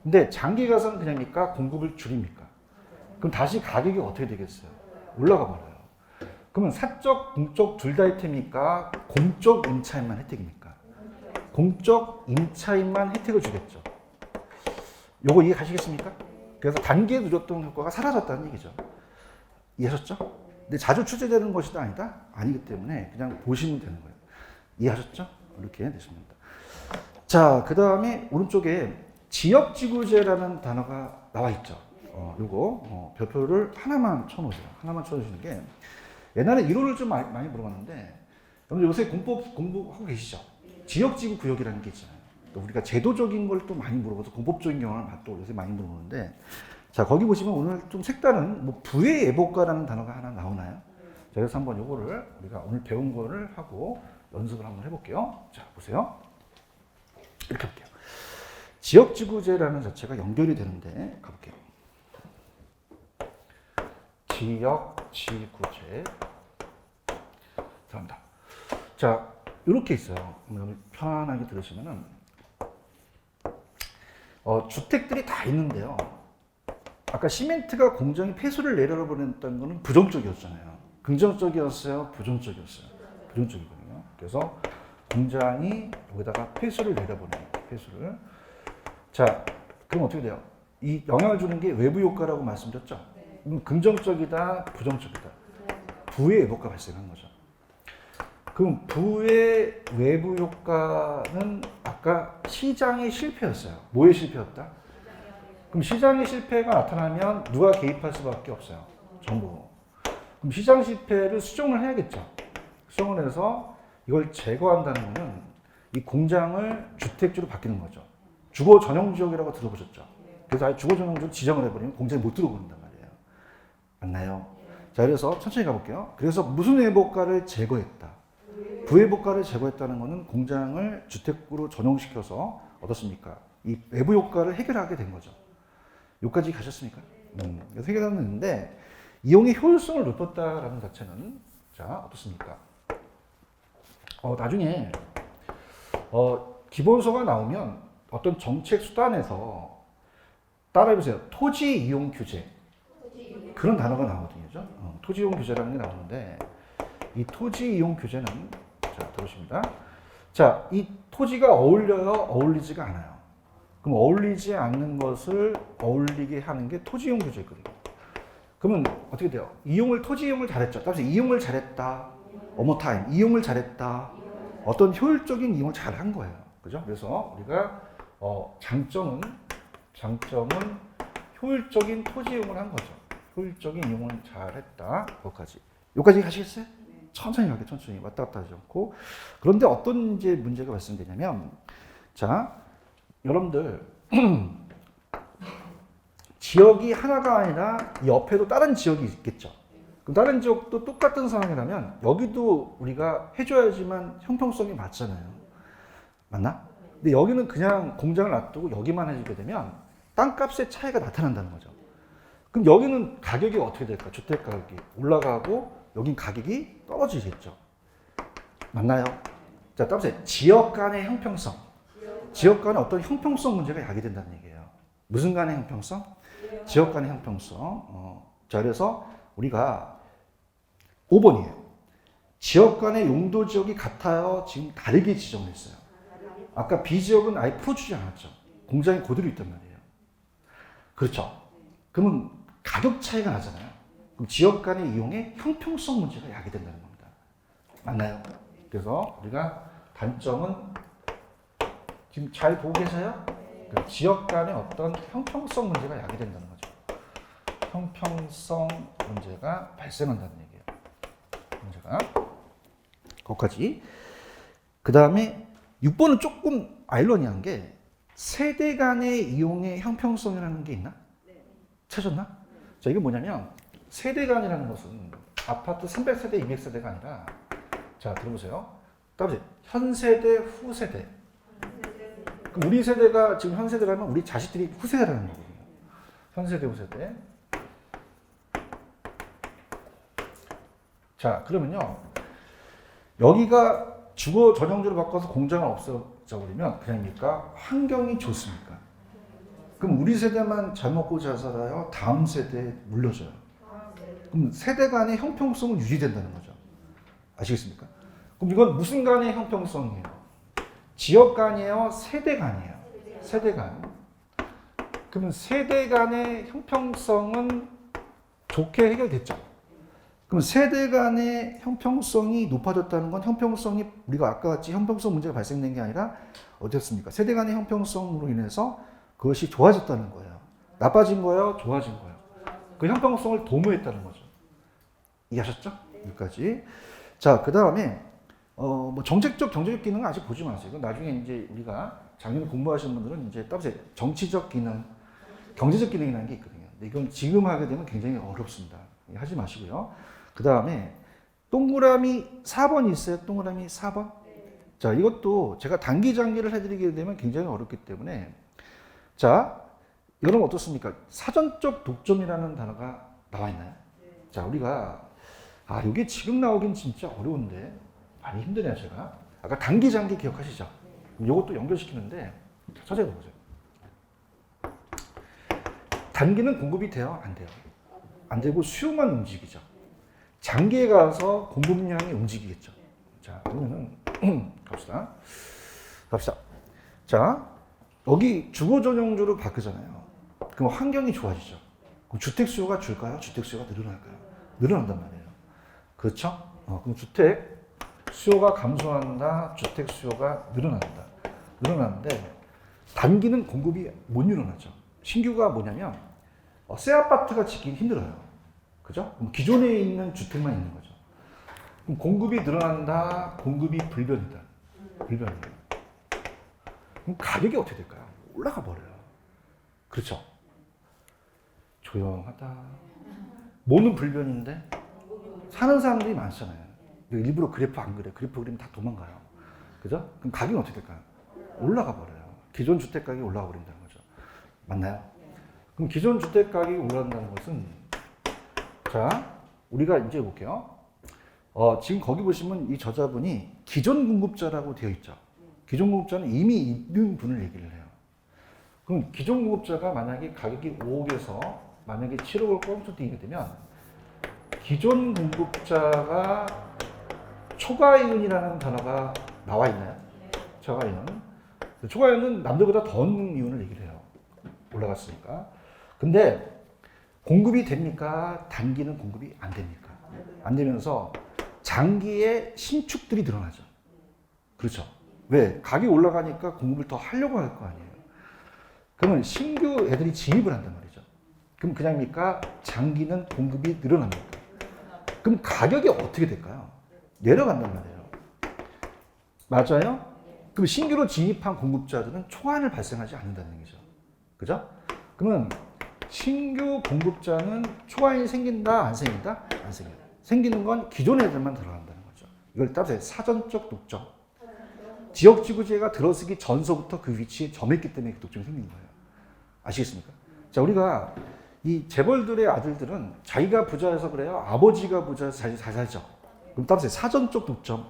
S1: 근데 장기 가서는 그냥입니까? 공급을 줄입니까? 그럼 다시 가격이 어떻게 되겠어요? 올라가 버려요. 그러면 사적, 공적 둘 다 혜택입니까? 공적 임차인만 혜택입니까? 공적 임차인만 혜택을 주겠죠. 요거 이해 가시겠습니까? 그래서 단기에 누렸던 효과가 사라졌다는 얘기죠. 이해하셨죠? 근데 자주 출제되는 것이 아니다? 아니기 때문에 그냥 보시면 되는 거예요. 이해하셨죠? 이렇게 되십니다. 자, 그 다음에 오른쪽에 지역지구제라는 단어가 나와 있죠. 요거 별표를 하나만 쳐놓으세요. 하나만 쳐주시는 게 옛날에 1호를 좀 많이 물어봤는데 요새 공부하고 계시죠? 지역지구 구역이라는 게 있잖아요. 또 우리가 제도적인 걸 또 많이 물어봐서 공법적인 경우는 또 요새 많이 물어보는데 자, 거기 보시면 오늘 좀 색다른 부의 예보가라는 단어가 하나 나오나요? 자, 그래서 한번 요거를 우리가 오늘 배운 거를 하고 연습을 한번 해볼게요. 자, 보세요. 이렇게 할게요. 지역지구제라는 자체가 연결이 되는데 가볼게요. 지역지구제. 들어갑니다. 자, 이렇게 있어요. 편안하게 들으시면은 주택들이 다 있는데요. 아까 시멘트가 공장이 폐수를 내려보냈다는 거는 부정적이었잖아요. 긍정적이었어요? 부정적이었어요? 부정적이거든요. 그래서 공장이 여기다가 폐수를 내려보내요. 폐수를. 자, 그럼 어떻게 돼요? 이 영향을 주는 게 외부 효과라고 말씀드렸죠? 긍정적이다, 부정적이다. 부의 외부가 발생한 거죠. 그럼 부의 외부 효과는 아까 시장의 실패였어요. 뭐의 실패였다? 그럼 시장의 실패가 나타나면 누가 개입할 수밖에 없어요? 정부. 그럼 시장 실패를 수정을 해야겠죠. 수정을 해서 이걸 제거한다는 것은 이 공장을 주택지로 바뀌는 거죠. 주거 전용 지역이라고 들어보셨죠? 그래서 아예 주거 전용 지역 지정을 해버리면 공장에 못 들어오는단 말이에요. 맞나요? 자, 그래서 천천히 가볼게요. 그래서 무슨 외부효과를 제거했다? 부외부효과를 제거했다는 것은 공장을 주택으로 전용시켜서 어떻습니까? 이 외부 효과를 해결하게 된 거죠. 여기까지 가셨습니까? 그래서 해결했는데 이용의 효율성을 높였다라는 자체는 자 어떻습니까? 나중에 기본서가 나오면 어떤 정책 수단에서 따라해보세요. 토지 이용 규제 그런 단어가 나오거든요. 토지 이용 규제라는 게 나오는데 이 토지 이용 규제는 자 들으십니다. 자, 이 토지가 어울려요? 어울리지가 않아요? 그럼 어울리지 않는 것을 어울리게 하는 게 토지 이용 규제거든요. 그러면 어떻게 돼요? 토지 이용을 잘했죠. 따라서 이용을 잘했다. one more time. 이용을 잘했다. 어떤 효율적인 이용을 잘한 거예요. 그죠? 그래서 우리가 장점은 효율적인 토지 이용을 한 거죠. 효율적인 이용을 잘했다. 그것까지. 여기까지 하시겠어요? 천천히 가게 천천히 왔다 갔다 하지 않고. 그런데 어떤 이제 문제가 발생되냐면 자 여러분들 지역이 하나가 아니라 옆에도 다른 지역이 있겠죠. 그럼 다른 지역도 똑같은 상황이라면 여기도 우리가 해줘야지만 형평성이 맞잖아요. 맞나? 근데 여기는 그냥 공장을 놔두고 여기만 해주게 되면 땅값의 차이가 나타난다는 거죠. 그럼 여기는 가격이 어떻게 될까? 주택 가격이 올라가고 여긴 가격이 떨어지겠죠. 맞나요? 자, 따라서 지역 간의 형평성. 지역 간의 어떤 형평성 문제가 야기된다는 얘기예요. 무슨 간의 형평성? 지역 간의 형평성. 자, 그래서 우리가 5번이에요. 지역 간의 용도 지역이 같아요? 지금 다르게 지정했어요. 아까 B지역은 아예 풀어주지 않았죠. 공장이 그대로 있단 말이에요. 그렇죠. 그러면 가격 차이가 나잖아요. 그럼 지역 간의 이용의 형평성 문제가 야기된다는 겁니다. 맞나요? 그래서 우리가 단점은 지금 잘 보고 계세요? 지역 간의 어떤 형평성 문제가 야기된다는 거죠. 형평성 문제가 발생한다는 얘기예요. 문제가. 거기까지. 그 다음에 6번은 조금 아이러니한 게 세대 간의 이용의 형평성이라는 게 있나? 찾았나? 자, 이게 뭐냐면 세대 간이라는 것은 아파트 300세대, 200세대가 아니라 자, 들어보세요. 따라서 현 세대, 후 세대. 그럼 우리 세대가 지금 현 세대라면 우리 자식들이 후세대라는 거거든요. 현 세대, 후 세대. 자, 그러면요. 여기가 주거 전용지로 바꿔서 공장을 없어져 버리면 그냥입니까? 환경이 좋습니까? 그럼 우리 세대만 잘 먹고 잘 살아요? 다음 세대에 물려줘요. 그럼 세대 간의 형평성은 유지된다는 거죠. 아시겠습니까? 그럼 이건 무슨 간의 형평성이에요? 지역 간이에요? 세대 간이에요? 세대 간. 그러면 세대 간의 형평성은 좋게 해결됐죠. 그럼 세대 간의 형평성이 높아졌다는 건 형평성이 우리가 아까 같이 형평성 문제가 발생된 게 아니라 어땠습니까? 세대 간의 형평성으로 인해서 그것이 좋아졌다는 거예요. 나빠진 거예요? 좋아진 거예요? 그 형평성을 도모했다는 거죠. 이해하셨죠? 여기까지. 자, 그 다음에 뭐 정책적, 경제적 기능은 아직 보지 마세요. 이건 나중에 이제 우리가 작년에 공부하시는 분들은 이제 따라서 정치적 기능, 경제적 기능이라는 게 있거든요. 근데 이건 지금 하게 되면 굉장히 어렵습니다. 하지 마시고요. 그 다음에 동그라미 4번이 있어요. 동그라미 4번. 자, 이것도 제가 단기 장기를 해드리게 되면 굉장히 어렵기 때문에 자, 여러분 어떻습니까? 사전적 독점이라는 단어가 나와 있나요? 자, 우리가 이게 지금 나오긴 진짜 어려운데 많이 힘드네요, 제가. 아까 단기 장기 기억하시죠? 이것도 연결시키는데 찾아보세요. 단기는 공급이 돼요? 안 돼요? 안 되고 수요만 움직이죠. 장기에 가서 공급량이 움직이겠죠. 자, 그러면은 갑시다. 자, 여기 주거 전용주로 바뀌잖아요. 그럼 환경이 좋아지죠. 그럼 주택 수요가 줄까요? 주택 수요가 늘어날까요? 늘어난단 말이에요. 그렇죠? 그럼 주택 수요가 감소한다. 주택 수요가 늘어난다. 늘어나는데 단기는 공급이 못 일어나죠. 신규가 뭐냐면 새 아파트가 짓기 힘들어요. 그죠? 그럼 기존에 있는 주택만 있는 거죠. 그럼 공급이 늘어난다. 공급이 불변이다. 불변이에요. 그럼 가격이 어떻게 될까요? 올라가 버려요. 그렇죠? 조용하다. 뭐는 불변인데 사는 사람들이 많잖아요. 일부러 그래프 안 그래. 그래프 그리면 다 도망가요. 그죠? 그럼 가격은 어떻게 될까요? 올라가 버려요. 기존 주택 가격이 올라가 버린다는 거죠. 맞나요? 그럼 기존 주택 가격이 올라간다는 것은 자, 우리가 이제 볼게요. 지금 거기 보시면 이 저자분이 기존 공급자라고 되어 있죠. 기존 공급자는 이미 있는 분을 얘기를 해요. 그럼 기존 공급자가 만약에 가격이 5억에서 만약에 7억을 뻥쳐 뛰게 되면 기존 공급자가 초과이윤이라는 단어가 나와 있나요? 초과이윤. 초과이윤은 남들보다 더 얻는 이윤을 얘기를 해요. 올라갔으니까. 근데 공급이 됩니까? 단기는 공급이 안 됩니까? 안 되면서 장기에 신축들이 늘어나죠. 그렇죠. 왜? 가격이 올라가니까 공급을 더 하려고 할 거 아니에요. 그러면 신규 애들이 진입을 한단 말이죠. 그럼 그냥입니까? 장기는 공급이 늘어납니까? 그럼 가격이 어떻게 될까요? 내려간단 말이에요. 맞아요? 그럼 신규로 진입한 공급자들은 초안을 발생하지 않는다는 얘기죠. 그죠? 그러면 신규 공급자는 초안이 생긴다, 안 생긴다? 안 생겨요. 생기는 건 기존 애들만 들어간다는 거죠. 이걸 따라서 사전적 독점. 지역지구제가 들어서기 전서부터 그 위치에 점했기 때문에 그 독점이 생긴 거예요. 아시겠습니까? 자, 우리가 이 재벌들의 아들들은 자기가 부자여서 그래요? 아버지가 부자여서 잘 살죠? 그럼 따라서 사전적 독점.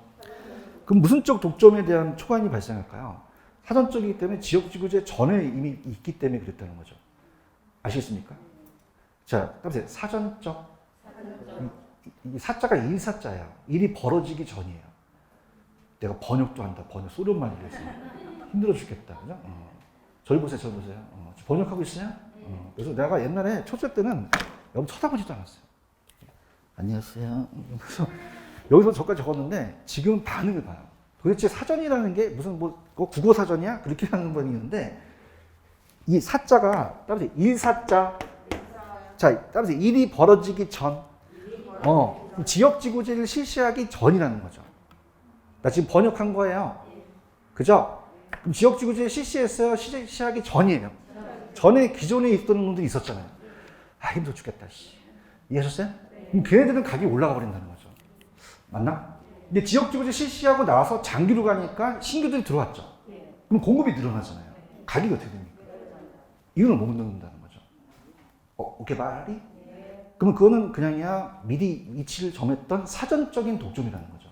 S1: 그럼 무슨 쪽 독점에 대한 초안이 발생할까요? 사전적이기 때문에 지역지구제 전에 이미 있기 때문에 그랬다는 거죠. 아시겠습니까? 자, 따라서 사전적. 이 사자가 일사자예요. 일이 벌어지기 전이에요. 내가 번역도 한다. 번역 소련만 이랬어요. 힘들어 죽겠다. 그죠? 저희 보세요. 번역하고 있어요? 그래서 내가 옛날에 초짜 때는 여러분 쳐다보지도 않았어요. 안녕하세요. 그래서 여기서 저까지 적었는데 지금 반응을 봐요. 도대체 사전이라는 게 무슨 국어 사전이야? 그렇게 하는 분이 있는데 이 사자가 따라서 일사자. 자, 따라서 일이 벌어지기 전. 지역지구제를 실시하기 전이라는 거죠. 나 지금 번역한 거예요. 그죠? 그럼 지역지구제 실시했어요? 실시하기 전이에요. 전에 기존에 있던 놈들이 있었잖아요. 힘들어 죽겠다. 이해하셨어요? 그럼 걔네들은 가격이 올라가 버린다는 거죠. 맞나? 근데 지역지구제 실시하고 나서 장기로 가니까 신규들이 들어왔죠. 그럼 공급이 늘어나잖아요. 가격이 어떻게 됩니까? 이유는 못 넣는다는 거죠. 오케이, 말이? 그러면 그거는 그냥이야 미리 위치를 정했던 사전적인 독점이라는 거죠.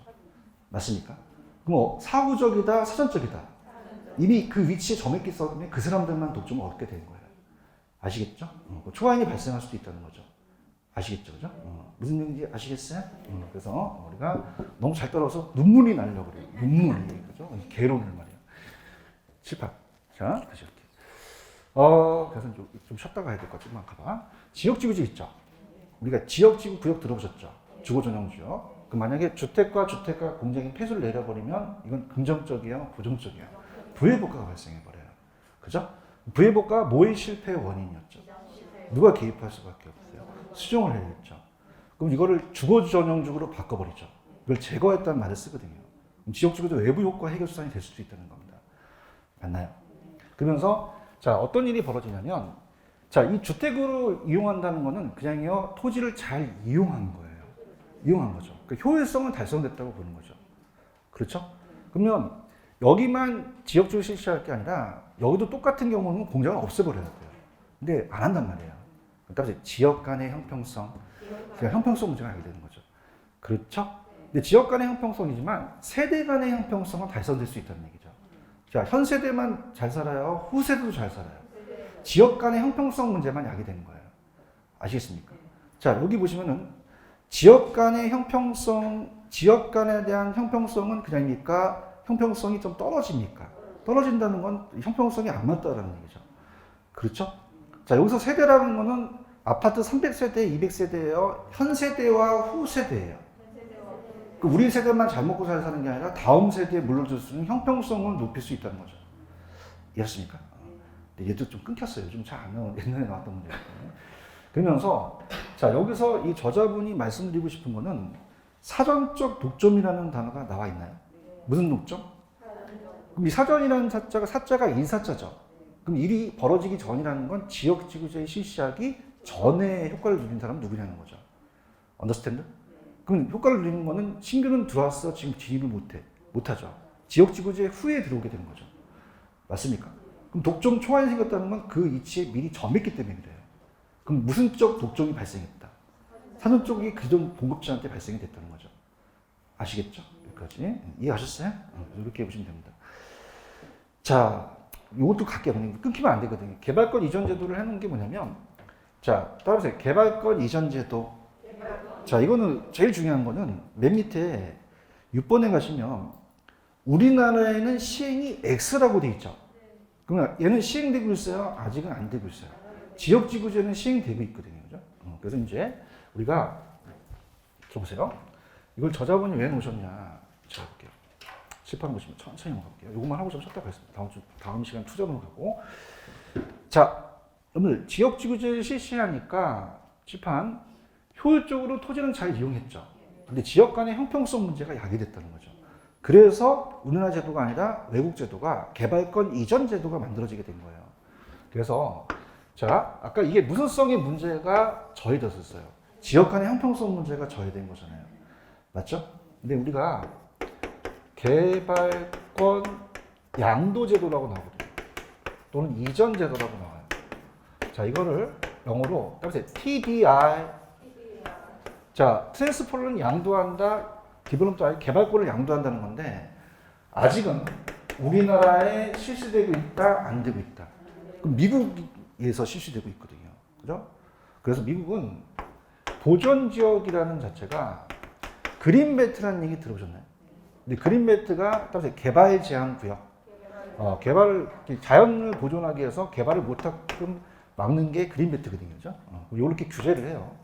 S1: 맞습니까? 그럼 사후적이다, 사전적이다. 이미 그 위치에 정했기 때문에 그 사람들만 독점을 얻게 되는 거예요. 아시겠죠? 초과인이 발생할 수도 있다는 거죠. 아시겠죠? 그죠? 무슨 얘기인지 아시겠어요? 그래서 우리가 너무 잘 따라서 눈물이 나려고 그래요. 눈물이. 그죠? 개론을 말이에요. 7, 8. 자, 다시 이렇게. 그래서 좀 쉬었다 가야 될 것 같지만 가봐. 지역지구지 있죠? 우리가 지역지구 구역 들어보셨죠? 주거전용지역. 그 만약에 주택과 공장이 폐수를 내려버리면 이건 긍정적이에요? 부정적이에요? 부해복가가 발생해버려요. 그죠? 부해복가가 뭐의 실패의 원인이었죠? 누가 개입할 수밖에 없어요? 수정을 해야겠죠. 그럼 이거를 주거전용지구로 바꿔버리죠. 이걸 제거했다는 말을 쓰거든요. 지역지구도 외부 효과 해결 수단이 될 수도 있다는 겁니다. 맞나요? 그러면서 자, 어떤 일이 벌어지냐면 자, 이 주택으로 이용한다는 거는 그냥요 토지를 잘 이용한 거예요. 이용한 거죠. 그러니까 효율성은 달성됐다고 보는 거죠. 그렇죠? 그러면 여기만 지역주를 실시할 게 아니라 여기도 똑같은 경우는 공장을 없애버려야 돼요. 근데 안 한단 말이에요. 그러니까 지역 간의 형평성, 형평성 문제가 알게 되는 거죠. 그렇죠? 근데 지역 간의 형평성이지만 세대 간의 형평성은 달성될 수 있다는 얘기죠. 자, 현 세대만 잘 살아요? 후세대도 잘 살아요? 지역 간의 형평성 문제만 야기되는 거예요. 아시겠습니까? 자, 여기 보시면은 지역 간의 형평성, 지역 간에 대한 형평성은 그냥입니까? 형평성이 좀 떨어집니까? 떨어진다는 건 형평성이 안 맞다라는 얘기죠. 그렇죠? 자, 여기서 세대라는 거는 아파트 300세대, 200세대예요. 현 세대와 후 세대예요. 우리 세대만 잘 먹고 잘 사는 게 아니라 다음 세대에 물려줄 수 있는 형평성을 높일 수 있다는 거죠. 이해하십니까? 얘도 좀 끊겼어요. 요즘 잘 안 나오는 옛날에 나왔던 문제였거든요. 그러면서 자, 여기서 이 저자분이 말씀드리고 싶은 거는 사전적 독점이라는 단어가 나와 있나요? 무슨 독점? 그럼 이 사전이라는 사자가 인사자죠. 그럼 일이 벌어지기 전이라는 건 지역지구제의 실시하기 전에 효과를 누린 사람은 누구냐는 거죠. 언더스탠드? 그럼 효과를 누리는 거는 신규는 들어왔어. 지금 진입을 못하죠. 지역지구제 후에 들어오게 되는 거죠. 맞습니까? 그럼 독점 초안이 생겼다는 건 그 위치에 미리 점했기 때문에 그래요. 그럼 무슨 쪽 독점이 발생했다? 사전 쪽이 그전 공급자한테 발생이 됐다는 거죠. 아시겠죠? 여기까지. 이해하셨어요? 이렇게 보시면 됩니다. 자, 이것도 갈게요. 끊기면 안 되거든요. 개발권 이전 제도를 해놓은 게 뭐냐면, 자, 따라오세요. 개발권 이전 제도. 자, 이거는 제일 중요한 거는 맨 밑에 6번에 가시면 우리나라에는 시행이 X라고 돼 있죠. 그러면 얘는 시행되고 있어요? 아직은 안 되고 있어요. 지역지구제는 시행되고 있거든요. 그죠? 그래서 이제 우리가 들어보세요. 이걸 저자분이 왜 놓으셨냐. 제가 볼게요. 칠판 보시면 천천히 넘어갈게요. 이것만 하고 좀 쉬었다 가겠습니다. 다음 시간 투자 넘어가고. 자, 오늘 지역지구제를 실시하니까 칠판 효율적으로 토지는 잘 이용했죠. 근데 지역 간의 형평성 문제가 야기됐다는 거죠. 그래서 우리나라 제도가 아니라 외국 제도가 개발권 이전 제도가 만들어지게 된 거예요. 그래서 자, 아까 이게 무슨성의 문제가 저해졌었어요. 지역 간의 형평성 문제가 저해된 거잖아요. 맞죠? 근데 우리가 개발권 양도 제도라고 나오거든요. 또는 이전 제도라고 나와요. 자, 이거를 영어로 따라서 TDI. 자, 트랜스포는 양도한다, 디벨롭도 개발권을 양도한다는 건데 아직은 우리나라에 실시되고 있다, 안 되고 있다. 그럼 미국에서 실시되고 있거든요. 그죠? 그래서 미국은 보존 지역이라는 자체가 그린벨트라는 얘기 들어보셨나요? 근데 그린벨트가 따라서 개발 제한 구역. 자연을 보존하기 위해서 개발을 못하게끔 막는 게 그린벨트거든요. 그죠? 이렇게 규제를 해요.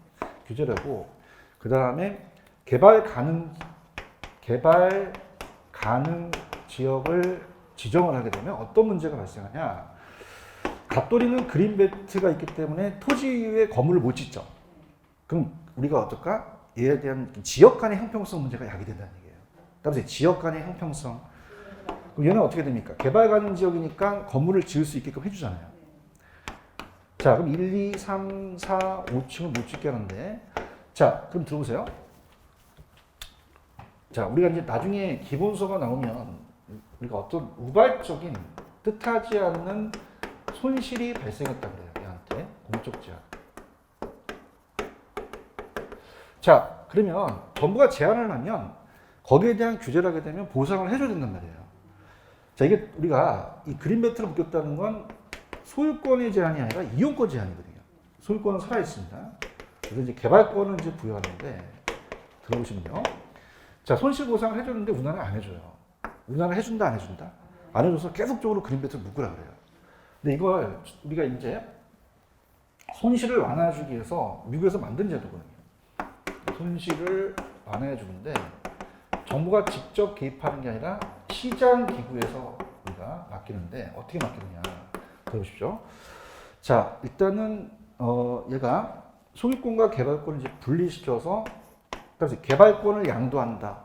S1: 규제를 하고 그 다음에 개발 가능 지역을 지정을 하게 되면 어떤 문제가 발생하냐. 갑돌이는 그린벨트가 있기 때문에 토지 위에 건물을 못 짓죠. 그럼 우리가 어떨까? 이에 대한 지역 간의 형평성 문제가 야기된다는 얘기예요. 따라서 지역 간의 형평성. 그럼 얘는 어떻게 됩니까? 개발 가능 지역이니까 건물을 지을 수 있게끔 해주잖아요. 자, 그럼 1, 2, 3, 4, 5층을 못 짓게 하는데 자, 그럼 들어보세요. 자, 우리가 이제 나중에 기본소가 나오면 우리가 어떤 우발적인 뜻하지 않는 손실이 발생했다고 그래요. 얘한테 공적 제한. 자, 그러면 정부가 제한을 하면 거기에 대한 규제를 하게 되면 보상을 해줘야 된단 말이에요. 자, 이게 우리가 이 그린벨트를 묶였다는 건 소유권의 제한이 아니라 이용권 제한이거든요. 소유권은 살아있습니다. 그래서 이제 개발권을 이제 부여하는데 들어보시면요. 자, 손실 보상을 해줬는데 우리나라는 안 해줘요. 우리나라 해준다, 안 해준다? 안 해줘서 계속적으로 그린벨트를 묶으라 그래요. 근데 이걸 우리가 이제 손실을 완화해주기 위해서 미국에서 만든 제도거든요. 손실을 완화해 주는데 정부가 직접 개입하는 게 아니라 시장 기구에서 우리가 맡기는데 어떻게 맡기느냐 들어보십시오. 자, 일단은 얘가 소유권과 개발권을 이제 분리시켜서 그래서 개발권을 양도한다.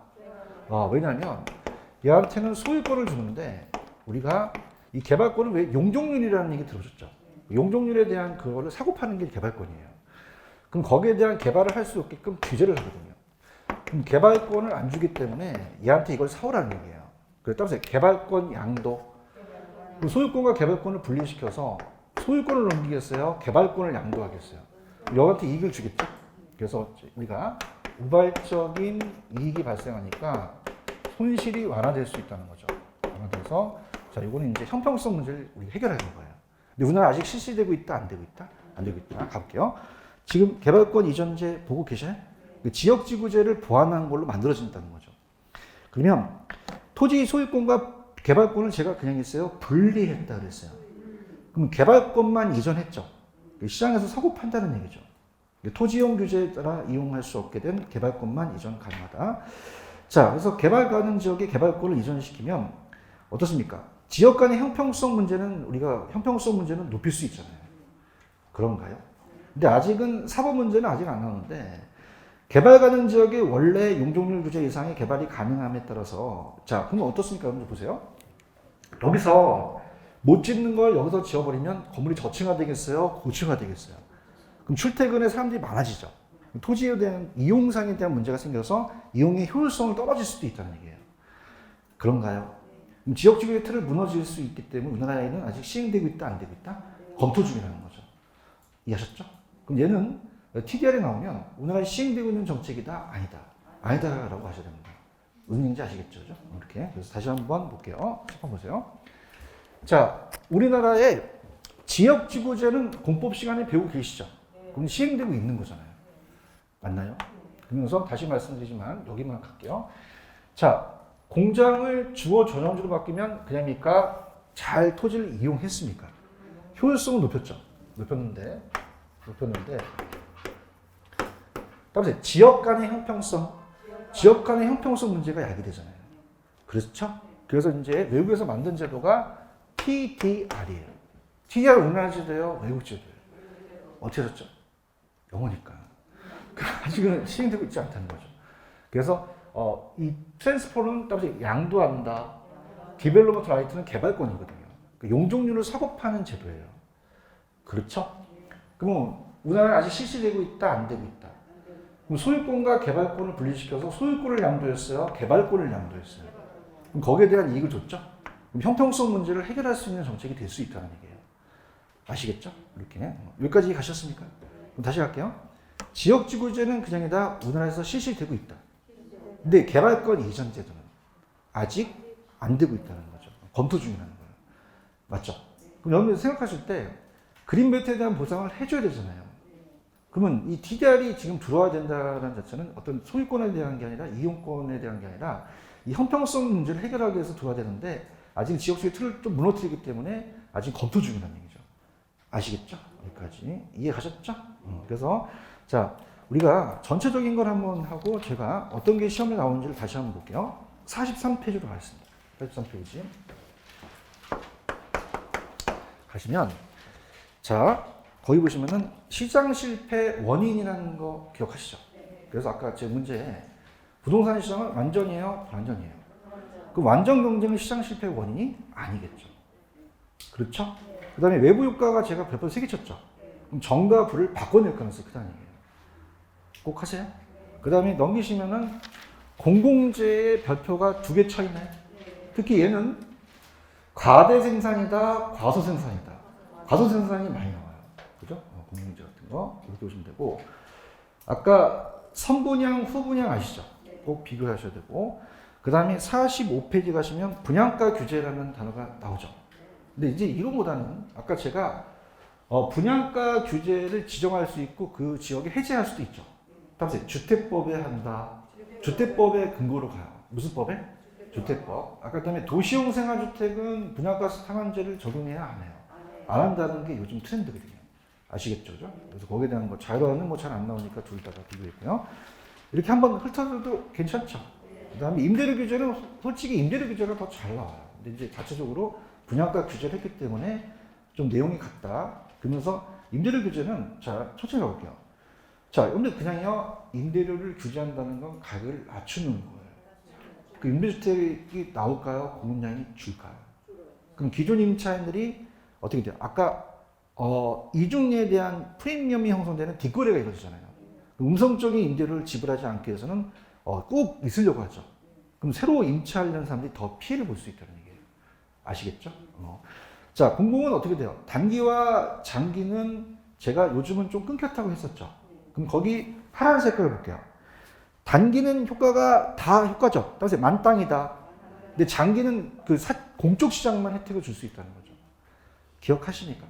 S1: 왜냐하면 얘한테는 소유권을 주는데 우리가 이 개발권은 왜 용적률이라는 얘기 들어보셨죠? 용적률에 대한 그거를 사고 파는 게 개발권이에요. 그럼 거기에 대한 개발을 할 수 없게끔 규제를 하거든요. 그럼 개발권을 안 주기 때문에 얘한테 이걸 사오라는 얘기예요. 그래서 따라서 개발권 양도. 그럼 소유권과 개발권을 분리시켜서 소유권을 넘기겠어요? 개발권을 양도하겠어요? 여한테 이익을 주겠죠? 그래서 우리가 우발적인 이익이 발생하니까 손실이 완화될 수 있다는 거죠. 완화돼서 자, 이거는 이제 형평성 문제를 우리 해결하는 거예요. 근데 우리나라 아직 실시되고 있다, 안 되고 있다? 안 되고 있다. 가볼게요. 지금 개발권 이전제 보고 계셔요? 그 지역지구제를 보완한 걸로 만들어진다는 거죠. 그러면 토지 소유권과 개발권을 제가 그냥 했어요. 분리했다 그랬어요. 그럼 개발권만 이전했죠. 시장에서 사고 판다는 얘기죠. 토지용 규제에 따라 이용할 수 없게 된 개발권만 이전 가능하다. 자, 그래서 개발 가능 지역에 개발권을 이전시키면 어떻습니까? 지역 간의 형평성 문제는 우리가 형평성 문제는 높일 수 있잖아요. 그런가요? 근데 아직은 사법 문제는 아직 안 나오는데 개발 가능 지역의 원래 용적률 규제 이상의 개발이 가능함에 따라서 자, 그럼 어떻습니까? 여러분들 보세요. 여기서 못 짓는 걸 여기서 지어버리면 건물이 저층화 되겠어요? 고층화 되겠어요? 그럼 출퇴근에 사람들이 많아지죠. 토지에 대한 이용상에 대한 문제가 생겨서 이용의 효율성을 떨어질 수도 있다는 얘기예요. 그런가요? 그럼 지역주의 틀을 무너질 수 있기 때문에 우리나라에는 아직 시행되고 있다, 안 되고 있다? 검토 중이라는 거죠. 이해하셨죠? 그럼 얘는 TDR에 나오면 우리나라에 시행되고 있는 정책이다, 아니다. 아니다라고 하셔야 됩니다. 무슨 얘기인지 아시겠죠? 이렇게. 그래서 다시 한번 볼게요. 첫 번 보세요. 자, 우리나라의 지역지구제는 공법 시간에 배우고 계시죠? 그럼 시행되고 있는 거잖아요. 맞나요? 그러면서 다시 말씀드리지만 여기만 갈게요. 자, 공장을 주거 전용지로 바뀌면 그냥입니까? 잘 토지를 이용했습니까? 효율성을 높였죠. 높였는데 따라서 지역 간의 형평성 문제가 야기되잖아요. 그렇죠? 그래서 이제 외국에서 만든 제도가 TDR이에요. TDR 우리나라 제도예요? 외국 제도예요? 어떻게 하셨죠? 영어니까. 아직은 시행되고 있지 않다는 거죠. 그래서 이 트랜스포는 따라서 양도한다. 디벨로퍼 라이트는 개발권이거든요. 용적률을 사고파는 제도예요. 그렇죠? 그럼 우리나라는 아직 실시되고 있다, 안 되고 있다. 그럼 소유권과 개발권을 분리시켜서 소유권을 양도했어요, 개발권을 양도했어요. 그럼 거기에 대한 이익을 줬죠? 그럼 형평성 문제를 해결할 수 있는 정책이 될 수 있다는 얘기예요. 아시겠죠? 이렇게. 여기까지 가셨습니까? 그럼 다시 갈게요. 지역지구제는 그냥이다 우리나라에서 실시되고 있다. 근데 개발권 이전 제도는 아직 안 되고 있다는 거죠. 검토 중이라는 거예요. 맞죠? 그럼 여러분들 생각하실 때 그린벨트에 대한 보상을 해줘야 되잖아요. 그러면 이 TDR이 지금 들어와야 된다는 자체는 어떤 소유권에 대한 게 아니라 이용권에 대한 게 아니라 이 형평성 문제를 해결하기 위해서 들어와야 되는데 아직 지역주의 틀을 좀 무너뜨리기 때문에 아직 검토 중이라는 얘기죠. 아시겠죠? 여기까지 이해가셨죠? 그래서 자, 우리가 전체적인 걸 한번 하고 제가 어떤 게 시험에 나오는지를 다시 한번 볼게요. 43페이지로 가겠습니다. 43페이지. 가시면, 자, 거기 보시면은 시장 실패 원인이라는 거 기억하시죠? 그래서 아까 제 문제에 부동산 시장은 완전이에요? 불완전이에요? 그 완전 경쟁은 시장 실패 원인이 아니겠죠. 그렇죠? 그 다음에 외부 효과가 제가 별표 3개 쳤죠. 그럼 정과 부를 바꿔낼 가능성이 크다는 얘기예요. 꼭 하세요. 그 다음에 넘기시면은 공공재의 별표가 2개 쳐 있나요? 특히 얘는 과대 생산이다, 과소 생산이다. 과소 생산이 많이 나와요. 그죠? 공공재 같은 거. 이렇게 보시면 되고. 아까 선분양, 후분양 아시죠? 꼭 비교하셔야 되고. 그 다음에 45페이지 가시면 분양가 규제라는 단어가 나오죠. 근데 이제 이거보다는 아까 제가 분양가 규제를 지정할 수 있고 그 지역에 해제할 수도 있죠. 다음에 주택법에 한다. 주택법의 근거로 가요. 무슨 법에? 주택법. 아까 그다음에 도시용 생활주택은 분양가 상한제를 적용해야 안 해요. 안 한다는 게 요즘 트렌드거든요. 아시겠죠? 그래서 거기에 대한 거 자료는 뭐 잘 안 나오니까 둘 다 비교했고요. 이렇게 한번 훑어도 괜찮죠. 그다음에 임대료 규제는 솔직히 임대료 규제가 더 잘 나와요. 근데 이제 자체적으로 분양가 규제를 했기 때문에 좀 내용이 같다. 그러면서 임대료 규제는 자 천천히 가볼게요. 자, 근데 그냥요 임대료를 규제한다는 건 가격을 낮추는 거예요. 그 임대주택이 나올까요? 공급량이 줄까요? 그럼 기존 임차인들이 어떻게 돼요? 아까 이중에 대한 프리미엄이 형성되는 뒷거래가 이루어지잖아요. 음성적인 임대료를 지불하지 않기 위해서는 꼭 있으려고 하죠. 그럼 새로 임차하려는 사람들이 더 피해를 볼 수 있다는 얘기예요. 아시겠죠? 자, 공공은 어떻게 돼요? 단기와 장기는 제가 요즘은 좀 끊겼다고 했었죠. 그럼 거기 파란 색깔을 볼게요. 단기는 효과가 다 효과죠. 따라서 만땅이다. 근데 장기는 그 공적 시장만 혜택을 줄 수 있다는 거죠. 기억하십니까?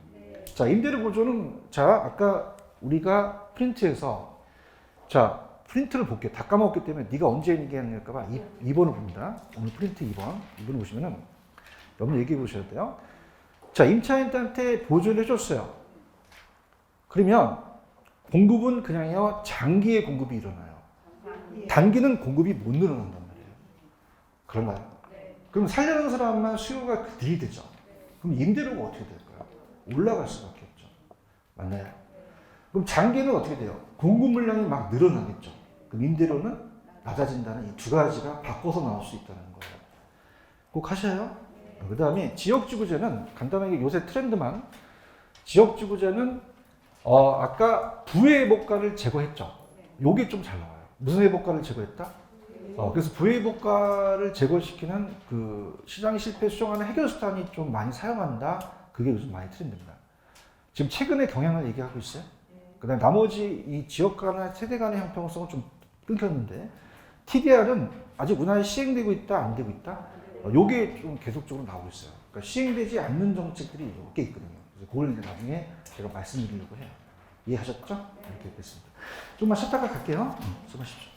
S1: 자, 임대료 보조는 자, 아까 우리가 프린트에서 자, 프린트를 볼게요. 다 까먹었기 때문에 네가 언제 얘기하는가 2번을 봅니다. 오늘 프린트 2번. 2번 보시면은 여러분 얘기해 보셔야 돼요. 자, 임차인한테 보조를 해줬어요. 그러면 공급은 그냥요, 장기의 공급이 일어나요. 단기는 공급이 못 늘어난단 말이에요. 그런가요? 그럼 살려는 사람만 수요가 들이대죠. 그럼 임대료가 어떻게 될까요? 올라갈 수밖에 없죠. 맞나요? 그럼 장기는 어떻게 돼요? 공급 물량이 막 늘어나겠죠. 그럼 임대료는 낮아진다는 이 두 가지가 바꿔서 나올 수 있다는 거예요. 꼭 하셔요. 그 다음에 지역지구제는 간단하게 요새 트렌드만 지역지구제는 아까 부회복가를 제거했죠. 요게 좀 잘 나와요. 무슨 회복가를 제거했다? 그래서 부회복가를 제거시키는 그 시장 실패 수정하는 해결수단이 좀 많이 사용한다. 그게 요즘 많이 트렌드입니다. 지금 최근에 경향을 얘기하고 있어요. 그다음 나머지 이 지역 간의 세대 간의 형평성은 좀 끊겼는데 TDR은 아직 우리나라에 시행되고 있다, 안 되고 있다. 요게 좀 계속적으로 나오고 있어요. 그러니까 시행되지 않는 정책들이 몇 개 있거든요. 그래서 그걸 이제 나중에 제가 말씀드리려고 해요. 이해하셨죠? 이렇게 됐습니다. 좀만 쉬었다가 갈게요. 수고하십시오.